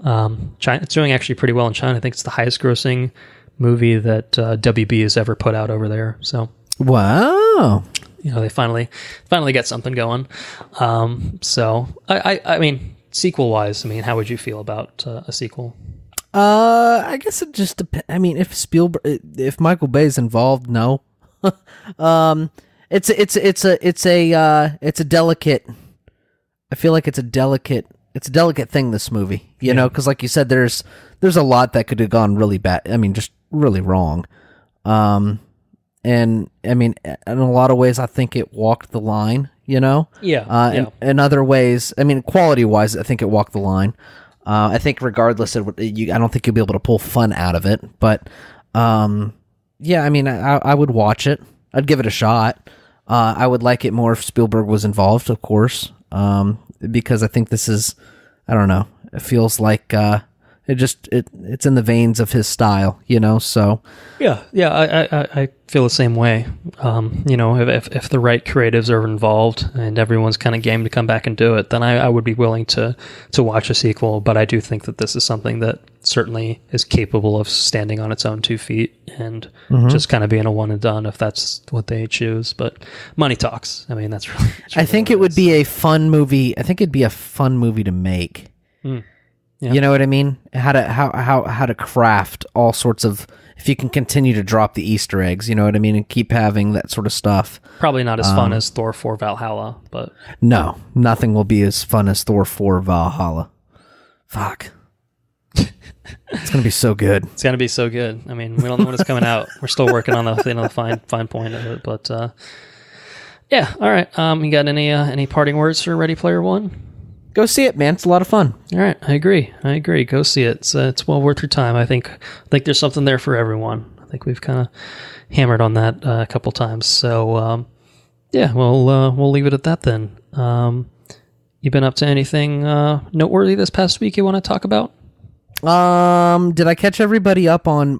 It's doing actually pretty well in China. I think it's the highest grossing movie that WB has ever put out over there. So wow, they finally got something going. So I mean, sequel wise, I mean, how would you feel about a sequel? I guess it just depends. I mean, if Michael Bay's involved, no. It's a delicate. I feel like it's a delicate thing, this movie, you know, because like you said, there's a lot that could have gone really bad. I mean, just really wrong. And I mean, in a lot of ways, I think it walked the line, Yeah. In other ways, I mean, quality wise, I think it walked the line. I think regardless of I don't think you'll be able to pull fun out of it, but yeah, I mean, I would watch it. I'd give it a shot. I would like it more if Spielberg was involved, of course, because I think this is, I don't know, it feels like it's in the veins of his style, so. Yeah, I feel the same way. If the right creatives are involved and everyone's kind of game to come back and do it, then I would be willing to watch a sequel. But I do think that this is something that certainly is capable of standing on its own 2 feet and just kind of being a one and done if that's what they choose. But money talks. I mean, that's really. I think it would be a fun movie. I think it'd be a fun movie to make. Yeah. You know what I mean? How to craft all sorts of, if you can continue to drop the Easter eggs, you know what I mean, and keep having that sort of stuff. Probably not as fun as Thor 4 Valhalla, but no, nothing will be as fun as Thor 4 Valhalla. Fuck. It's gonna be so good. It's gonna be so good. I mean, we don't know when it's coming out. We're still working on the fine point of it, but yeah. All right. You got any parting words for Ready Player One? Go see it, man. It's a lot of fun. All right, I agree. Go see it. It's well worth your time. I think there's something there for everyone. I think we've kind of hammered on that a couple times. So yeah, we'll leave it at that then. You been up to anything noteworthy this past week you want to talk about? Did I catch everybody up on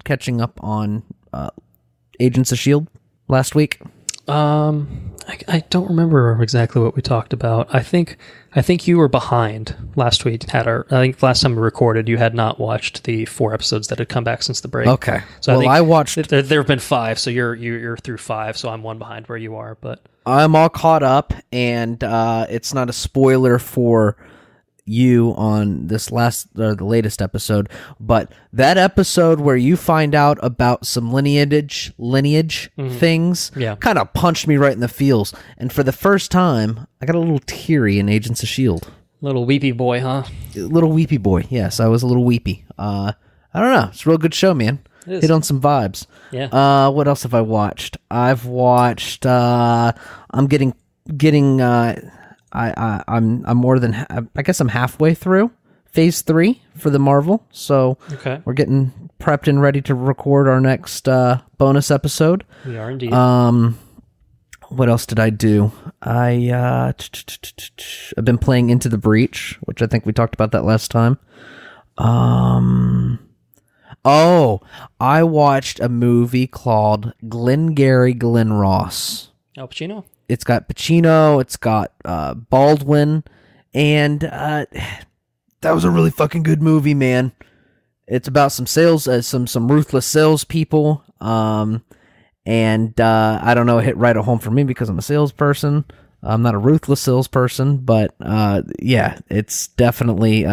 catching up on Agents of S.H.I.E.L.D. last week? I don't remember exactly what we talked about. I think you were behind last week. I think last time we recorded, you had not watched the 4 episodes that had come back since the break. Okay. So well, I watched. There have been 5, so you're through 5. So I'm 1 behind where you are, but I'm all caught up, and it's not a spoiler for you on this the latest episode, but that episode where you find out about some lineage things kind of punched me right in the feels, and for the first time I got a little teary in Agents of S.H.I.E.L.D. Little weepy boy, huh? Little weepy boy. Yes, I was a little weepy. I don't know, it's a real good show, man. Hit on some vibes. Yeah. What else have I watched? I've watched I'm getting I'm more than I guess I'm halfway through phase 3 for the Marvel, so okay. We're getting prepped and ready to record our next bonus episode. We are indeed. What else did I do? I've been playing Into the Breach, which I think we talked about that last time. I watched a movie called Glengarry Glen Ross. Al Pacino? It's got Pacino, it's got Baldwin, and that was a really fucking good movie, man. It's about some sales, some ruthless salespeople, and I don't know, it hit right at home for me because I'm a salesperson. I'm not a ruthless salesperson, but yeah, it's definitely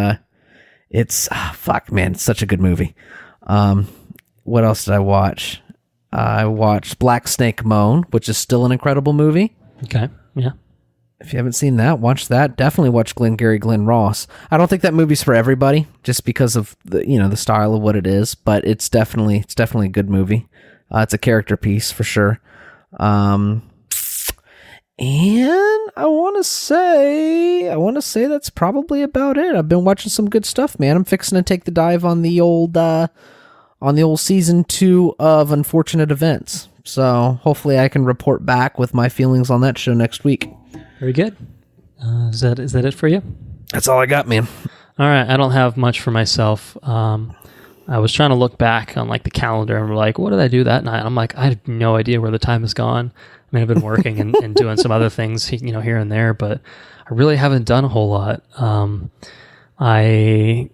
fuck, man, it's such a good movie. What else did I watch? I watched Black Snake Moan, which is still an incredible movie. Okay, yeah. If you haven't seen that, watch that. Definitely watch Glengarry Glen Ross. I don't think that movie's for everybody, just because of the style of what it is, but it's definitely a good movie. It's a character piece for sure. And I want to say that's probably about it. I've been watching some good stuff, man. I'm fixing to take the dive on the old season 2 of Unfortunate Events. So hopefully I can report back with my feelings on that show next week. Very good. Is that it for you? That's all I got, man. All right. I don't have much for myself. I was trying to look back on like the calendar and like, what did I do that night? I'm like, I have no idea where the time has gone. I mean, I've been working and doing some other things, here and there, but I really haven't done a whole lot. I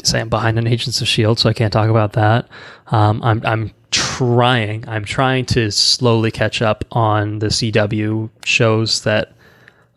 say I'm behind on Agents of S.H.I.E.L.D, so I can't talk about that. I'm trying to slowly catch up on the CW shows that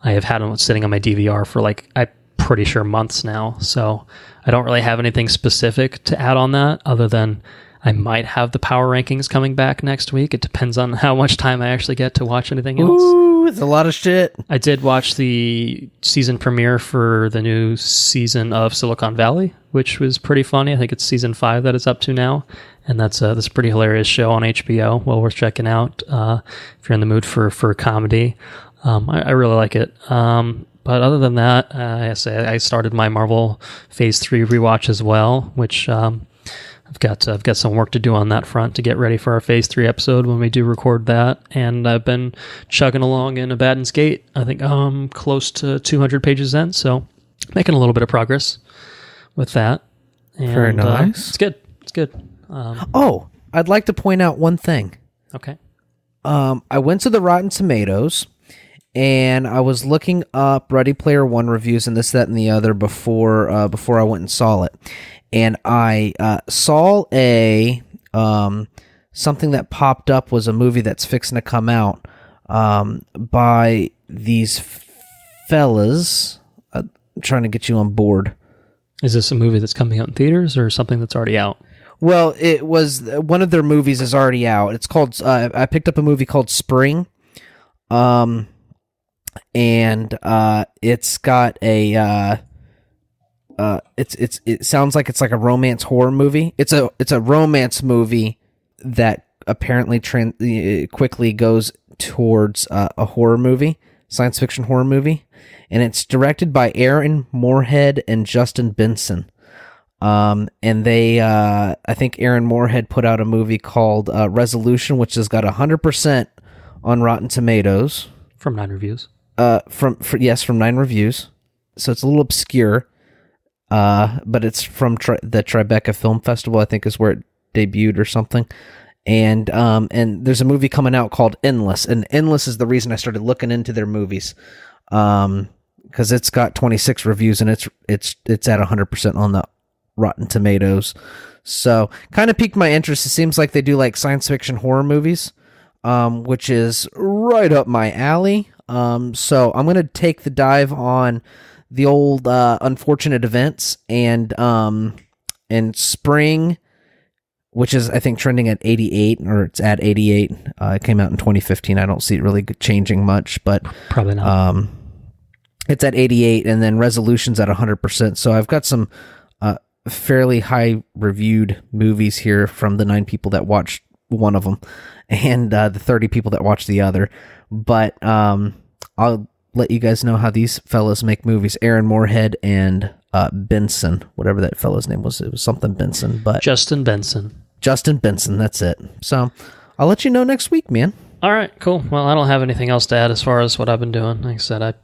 I have had sitting on my DVR for like, I'm pretty sure months now. So I don't really have anything specific to add on that other than I might have the power rankings coming back next week. It depends on how much time I actually get to watch anything else. Ooh, it's a lot of shit. I did watch the season premiere for the new season of Silicon Valley, which was pretty funny. I think it's season 5 that it's up to now. And that's a pretty hilarious show on HBO. Well worth checking out if you're in the mood for comedy. I really like it. But other than that, I started my Marvel Phase 3 rewatch as well, which I've got some work to do on that front to get ready for our Phase 3 episode when we do record that. And I've been chugging along in Abaddon's Gate. I think I'm close to 200 pages in, so making a little bit of progress with that. And, very nice. It's good. It's good. I'd like to point out one thing. Okay. I went to the Rotten Tomatoes, and I was looking up Ready Player One reviews and this, that, and the other before I went and saw it. And I saw something that popped up was a movie that's fixing to come out by these fellas. I'm trying to get you on board. Is this a movie that's coming out in theaters or something that's already out? Well, it was one of their movies is already out. It's called. I picked up a movie called Spring, and it's got a. It sounds like it's like a romance horror movie. It's a romance movie that apparently quickly goes towards a horror movie, science fiction horror movie, and it's directed by Aaron Moorhead and Justin Benson. And they, I think Aaron Moorhead put out a movie called Resolution, which has got 100% on Rotten Tomatoes from 9 reviews. From 9 reviews. So it's a little obscure. But it's from the Tribeca Film Festival, I think is where it debuted or something. And there's a movie coming out called Endless, and Endless is the reason I started looking into their movies. Because it's got 26 reviews and it's at 100% on the Rotten Tomatoes. So kind of piqued my interest. It seems like they do like science fiction horror movies, which is right up my alley. So I'm going to take the dive on the old Unfortunate Events and Spring, which is I think trending at 88, or it's at 88. It came out in 2015. I don't see it really changing much, but probably not. It's at 88, and then Resolution's at 100%. So I've got some fairly high reviewed movies here from the 9 people that watched one of them, and the 30 people that watched the other. But I'll let you guys know how these fellas make movies. Aaron Moorhead and Benson, whatever that fella's name was. It was something Benson, but Justin Benson, that's it. So I'll let you know next week, man. All right, cool. Well, I don't have anything else to add as far as what I've been doing. Like I said,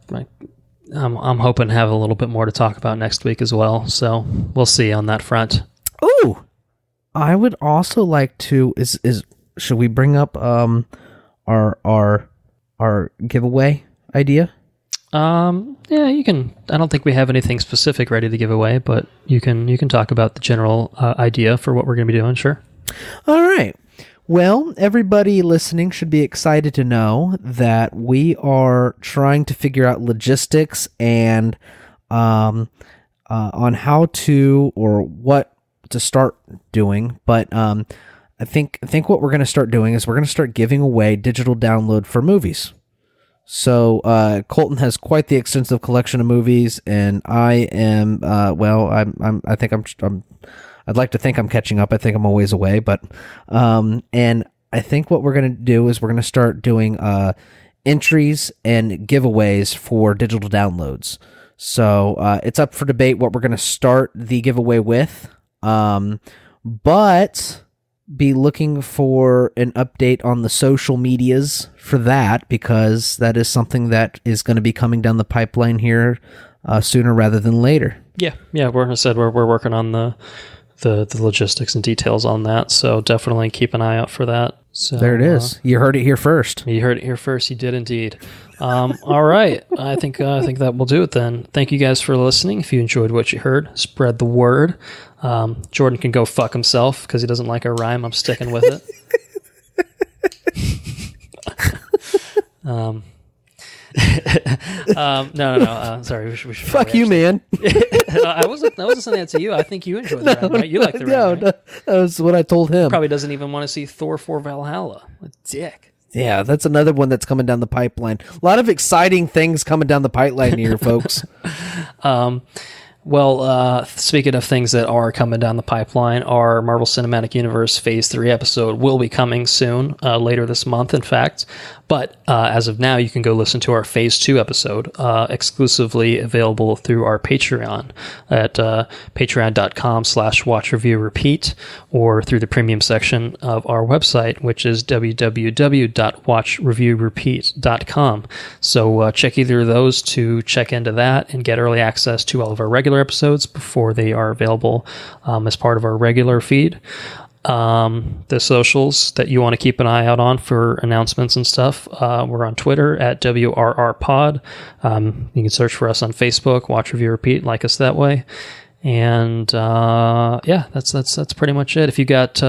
I'm hoping to have a little bit more to talk about next week as well. So we'll see on that front. Ooh, I would also like to should we bring up our giveaway idea? Yeah, you can. I don't think we have anything specific ready to give away, but you can talk about the general idea for what we're going to be doing. Sure. All right. Well, everybody listening should be excited to know that we are trying to figure out logistics and on how to or what to start doing. But I think what we're going to start doing is we're going to start giving away digital download for movies. So Colton has quite the extensive collection of movies, and I am I'd like to think I'm catching up. I think I'm a ways away, but and I think what we're going to do is we're going to start doing entries and giveaways for digital downloads. So it's up for debate what we're going to start the giveaway with. But be looking for an update on the social medias for that, because that is something that is going to be coming down the pipeline here sooner rather than later. Yeah. We're working on the logistics and details on that, so definitely keep an eye out for that. So there it is. You heard it here first. You heard it here first. You did indeed. All right. I think that will do it then. Thank you guys for listening. If you enjoyed what you heard, spread the word. Jordan can go fuck himself because he doesn't like our rhyme. I'm sticking with it. No. Sorry. We should fuck you, man. I wasn't saying that to you. I think you enjoyed the rhyme, right? You like the rhyme, right? That was what I told him. Probably doesn't even want to see Thor 4 Valhalla. A dick. Yeah, that's another one that's coming down the pipeline. A lot of exciting things coming down the pipeline here, folks. Well, speaking of things that are coming down the pipeline, our Marvel Cinematic Universe Phase 3 episode will be coming soon, later this month, in fact. But as of now, you can go listen to our Phase 2 episode, exclusively available through our Patreon at patreon.com/watchreviewrepeat, or through the premium section of our website, which is www.watchreviewrepeat.com. So check either of those to check into that and get early access to all of our regular episodes before they are available as part of our regular feed. The socials that you want to keep an eye out on for announcements and stuff, we're on Twitter at WRRPod. You can search for us on Facebook, Watch Review Repeat, like us that way. And that's pretty much it. If you got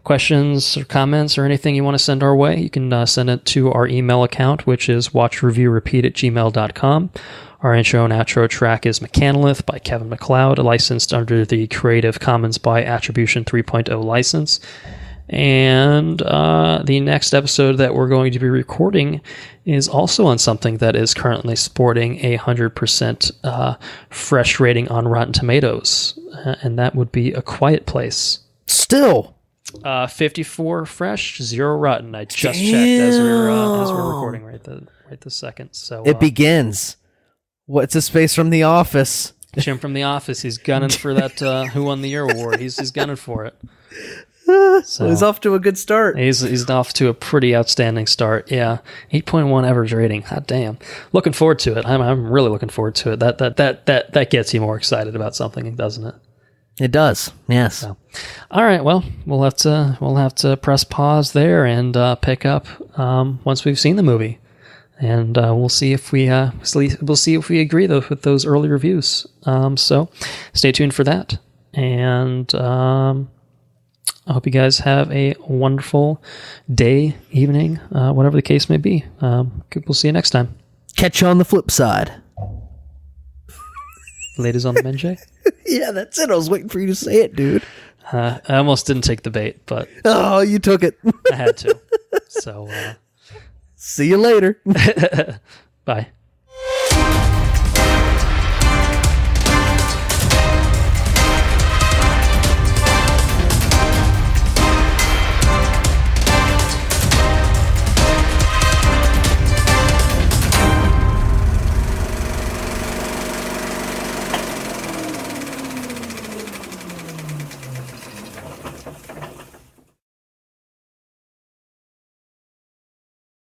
questions or comments or anything you want to send our way, you can send it to our email account, which is watchreviewrepeat@gmail.com. Our intro and outro track is Mechanolith by Kevin MacLeod, licensed under the Creative Commons by Attribution 3.0 license. And the next episode that we're going to be recording is also on something that is currently sporting a 100% fresh rating on Rotten Tomatoes, and that would be A Quiet Place. Still 54 fresh, 0 rotten. I just checked as we're recording right this second. So it begins. What's his face from The Office? Jim from The Office. He's gunning for that Who Won the Year award. He's gunning for it. So he's off to a good start. He's off to a pretty outstanding start. Yeah, 8.1 average rating. Hot damn! Looking forward to it. I'm really looking forward to it. That gets you more excited about something, doesn't it? It does. Yes. So, all right. Well, we'll have to press pause there and pick up once we've seen the movie. And we'll see if we agree with those early reviews. So stay tuned for that. And I hope you guys have a wonderful day, evening, whatever the case may be. We'll see you next time. Catch you on the flip side. Ladies on the Menjay? Yeah, that's it. I was waiting for you to say it, dude. I almost didn't take the bait, but... Oh, you took it. I had to. So... See you later. Bye.